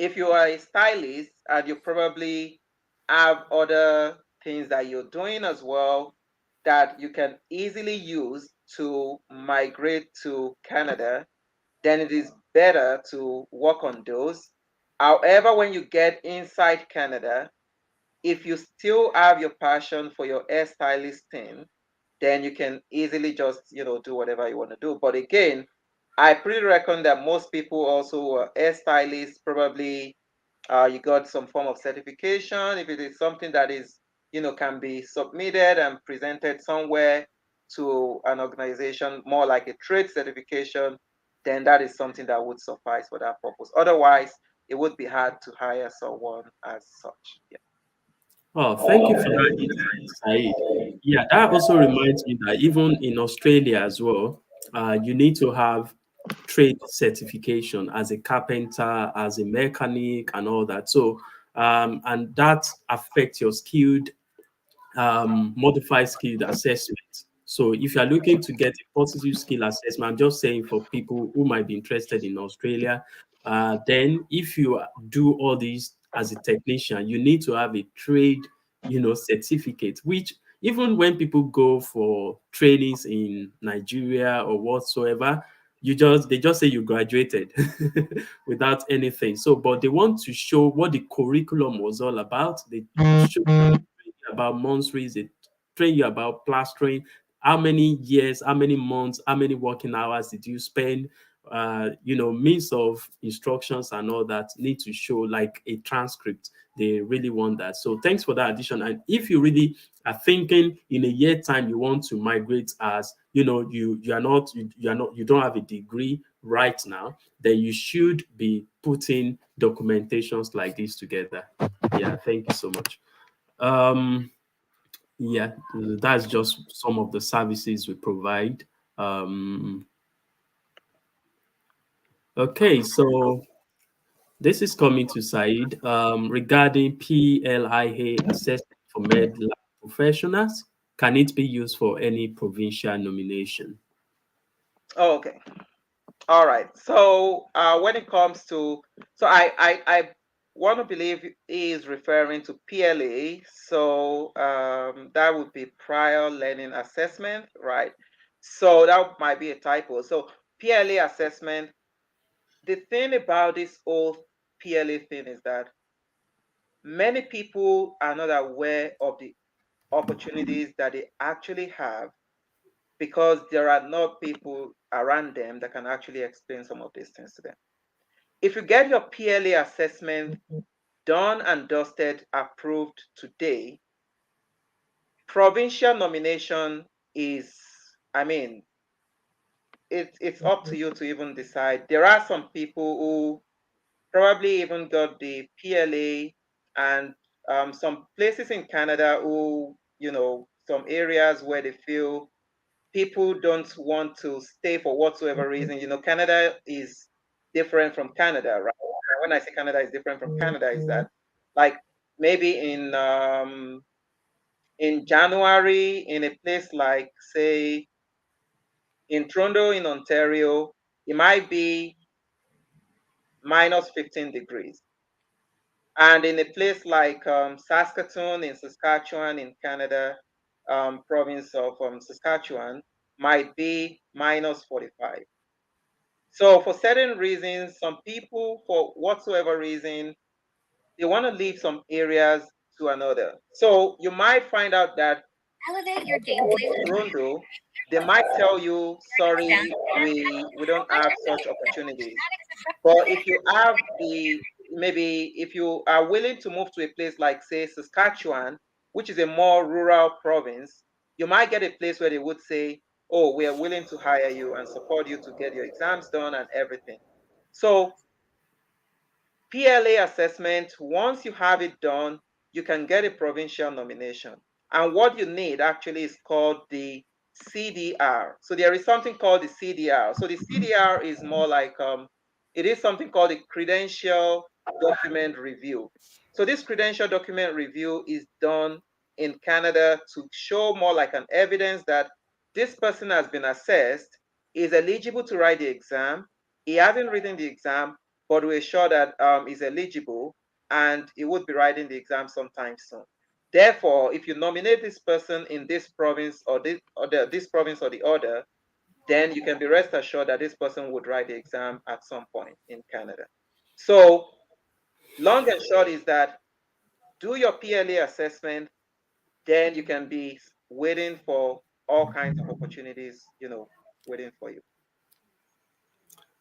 if you are a stylist and you probably have other things that you're doing as well that you can easily use to migrate to Canada, then it is better to work on those. However, when you get inside Canada, if you still have your passion for your hairstylist thing, then you can easily just, do whatever you want to do. But again, I pretty reckon that most people also are hairstylists, probably you got some form of certification. If it is something that is, can be submitted and presented somewhere to an organization, more like a trade certification, then that is something that would suffice for that purpose. Otherwise, it would be hard to hire someone as such. Yeah. Oh, thank you for that insight, Said. Yeah, that also reminds me that even in Australia as well, you need to have trade certification as a carpenter, as a mechanic, and all that. So, and that affects your skilled modified skilled assessment. So if you are looking to get a positive skill assessment, I'm just saying for people who might be interested in Australia, then if you do all these as a technician, you need to have a trade, certificate, which even when people go for trainings in Nigeria or whatsoever, they just say you graduated without anything. So, but they want to show what the curriculum was all about. They show about months, they train you about plastering, how many years, how many months, how many working hours did you spend, means of instructions and all that need to show like a transcript. They really want that. So thanks for that addition. And if you really are thinking in a year time you want to migrate, as you don't have a degree right now, then you should be putting documentations like this together. Yeah, thank you so much. um yeah, that's just some of the services we provide. um okay, so this is coming to Said regarding PLIA assessment for med lab professionals. Can it be used for any provincial nomination? Oh, okay. All right. So when it comes to, so I want to believe he is referring to PLA. So that would be prior learning assessment, right? So that might be a typo. So PLA assessment. The thing about this whole PLA thing is that many people are not aware of the opportunities that they actually have because there are not people around them that can actually explain some of these things to them. If you get your PLA assessment done and dusted, approved today, provincial nomination is, I mean, it's up to you to even decide. There are some people who probably even got the PLA, and some places in Canada who, some areas where they feel people don't want to stay for whatsoever reason. Canada is different from Canada, right? When I say Canada is different from Canada, is that like maybe in January in a place like, say, in Toronto in Ontario, it might be minus 15 degrees. And in a place like Saskatoon in Saskatchewan in Canada, province of Saskatchewan, might be minus 45. So for certain reasons, some people, for whatsoever reason, they want to leave some areas to another. So you might find out that Elevate your gameplay. Toronto, they might tell you, sorry, we don't have such opportunities. But if you have the, maybe if you are willing to move to a place like, say, Saskatchewan, which is a more rural province, you might get a place where they would say, oh, we are willing to hire you and support you to get your exams done and everything. So PLA assessment, once you have it done, you can get a provincial nomination. And what you need actually is called the CDR. So there is something called the CDR. So the CDR is more like, it is something called the Credential Document Review. So this Credential Document Review is done in Canada to show more like an evidence that this person has been assessed, is eligible to write the exam, he hasn't written the exam, but we're sure that is eligible and he would be writing the exam sometime soon. Therefore, if you nominate this person in this province or this province or the other, then you can be rest assured that this person would write the exam at some point in Canada. So long and short is that do your PLA assessment, then you can be waiting for all kinds of opportunities, waiting for you.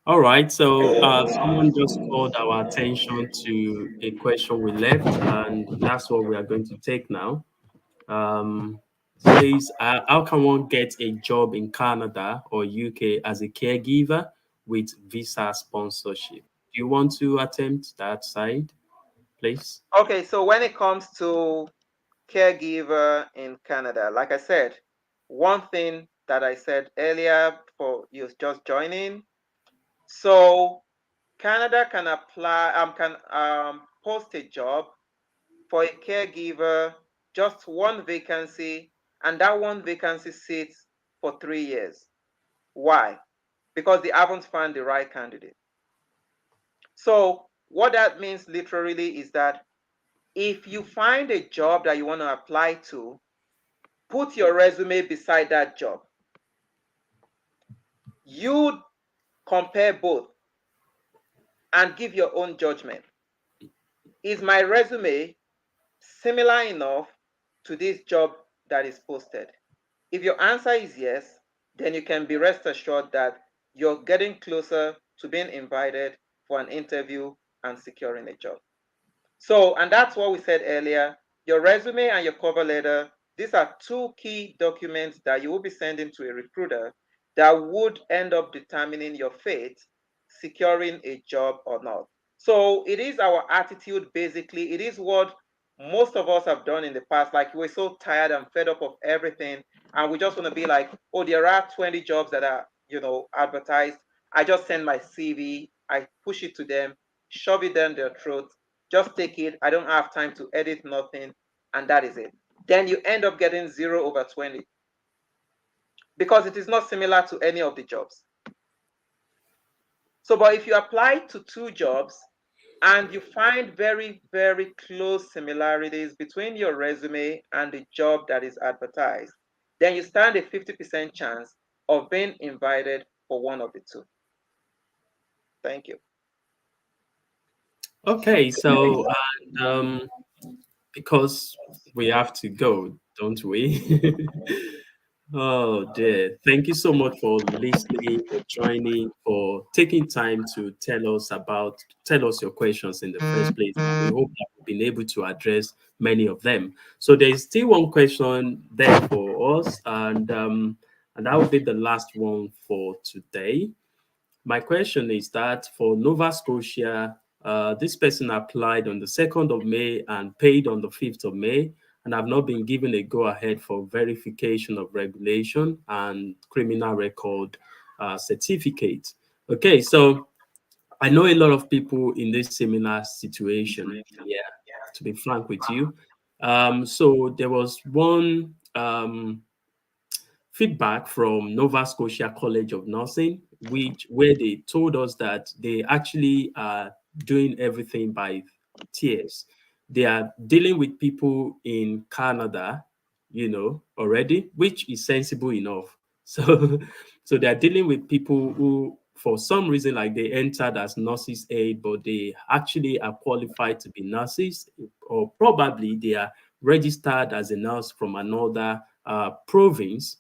All right, so someone just called our attention to a question we left, and that's what we are going to take now. Says, how can one get a job in Canada or UK as a caregiver with visa sponsorship? Do you want to attempt that side, please? Okay, so when it comes to caregiver in Canada, like I said, one thing that I said earlier for you just joining, so Canada can apply, can post a job for a caregiver, just one vacancy, and that one vacancy sits for 3 years. Why? Because they haven't found the right candidate. So what that means literally is that if you find a job that you want to apply to, put your resume beside that job. You compare both and give your own judgment. Is my resume similar enough to this job that is posted? If your answer is yes, then you can be rest assured that you're getting closer to being invited for an interview and securing a job. So, and that's what we said earlier, your resume and your cover letter, these are two key documents that you will be sending to a recruiter that would end up determining your fate, securing a job or not. So it is our attitude, basically. It is what most of us have done in the past. Like, we're so tired and fed up of everything, and we just want to be like, oh, there are 20 jobs that are, advertised. I just send my CV, I push it to them, shove it down their throat, just take it. I don't have time to edit nothing, and that is it. Then you end up getting 0/20 because it is not similar to any of the jobs. So, but if you apply to two jobs and you find very, very close similarities between your resume and the job that is advertised, then you stand a 50% chance of being invited for one of the two. Thank you. Okay, so because we have to go, don't we? Oh dear. Thank you so much for listening, for joining, for taking time to tell us your questions in the first place. We hope that we've been able to address many of them. So there's still one question there for us, and that will be the last one for today. My question is that for Nova Scotia, this person applied on the 2nd of May and paid on the 5th of May, and have not been given a go ahead for verification of regulation and criminal record certificate. Okay, so I know a lot of people in this similar situation. Yeah, to be frank with you. So there was one feedback from Nova Scotia College of Nursing, where they told us that they actually are doing everything by tears. They are dealing with people in Canada, already, which is sensible enough. So, so they are dealing with people who, for some reason, like they entered as nurses aid, but they actually are qualified to be nurses, or probably they are registered as a nurse from another province,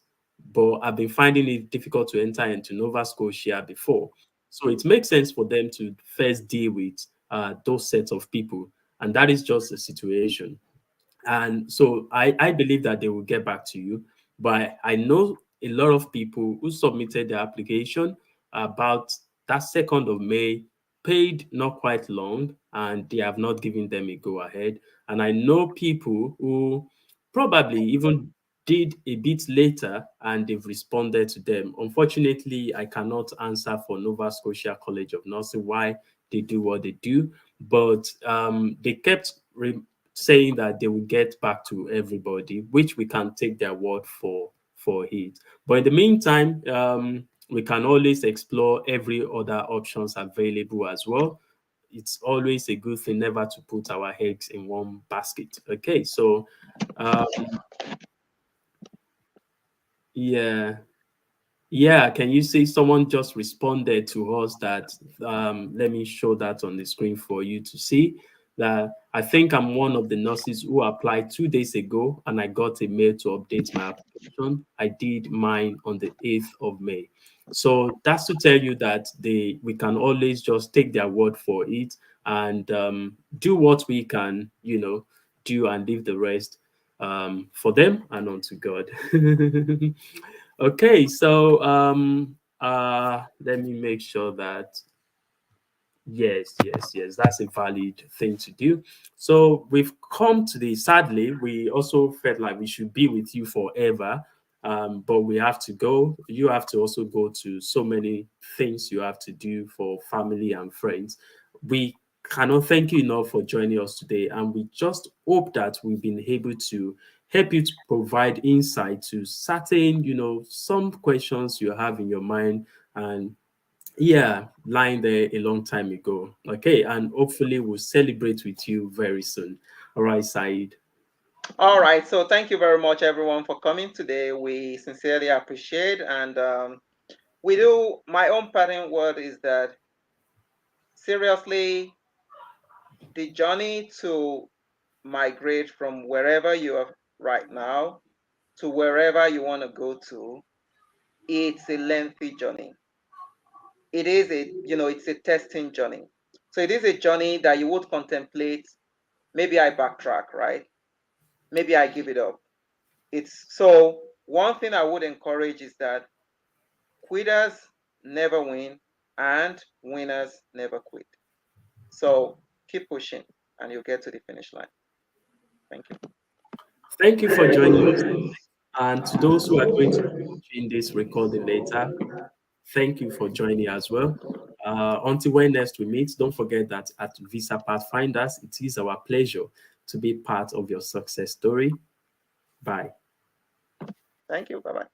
but I've been finding it difficult to enter into Nova Scotia before. So it makes sense for them to first deal with those sets of people. And that is just the situation. And so I believe that they will get back to you. But I know a lot of people who submitted their application about that 2nd of May, paid not quite long, and they have not given them a go ahead. And I know people who probably even did a bit later and they've responded to them. Unfortunately, I cannot answer for Nova Scotia College of Nursing why they do what they do, but they kept saying that they will get back to everybody, which we can take their word for it. But in the meantime, we can always explore every other options available as well. It's always a good thing never to put our eggs in one basket. Okay, so um, yeah. Yeah, can you see someone just responded to us that let me show that on the screen for you to see that I think I'm one of the nurses who applied 2 days ago and I got a mail to update my application. I did mine on the 8th of May. So that's to tell you that we can always just take their word for it and do what we can, do and leave the rest for them and unto God. Okay, so let me make sure that yes, that's a valid thing to do. So we've come to the sadly, we also felt like we should be with you forever. But we have to go. You have to also go to so many things you have to do for family and friends. We cannot thank you enough for joining us today, and we just hope that we've been able to help you to provide insight to certain, some questions you have in your mind and yeah, lying there a long time ago. Okay, and hopefully we'll celebrate with you very soon. All right, Said. All right. So thank you very much, everyone, for coming today. We sincerely appreciate, and we do. My own parting word is that seriously, the journey to migrate from wherever you are right now to wherever you want to go to, it's a lengthy journey. It is it's a testing journey. So it is a journey that you would contemplate. Maybe I backtrack, right? Maybe I give it up. It's so one thing I would encourage is that quitters never win and winners never quit. So keep pushing and you'll get to the finish line. Thank you. Thank you for joining us. And to those who are going to be watching this recording later, thank you for joining as well. Until when next we meet, don't forget that at Visa Pathfinders, it is our pleasure to be part of your success story. Bye. Thank you. Bye bye.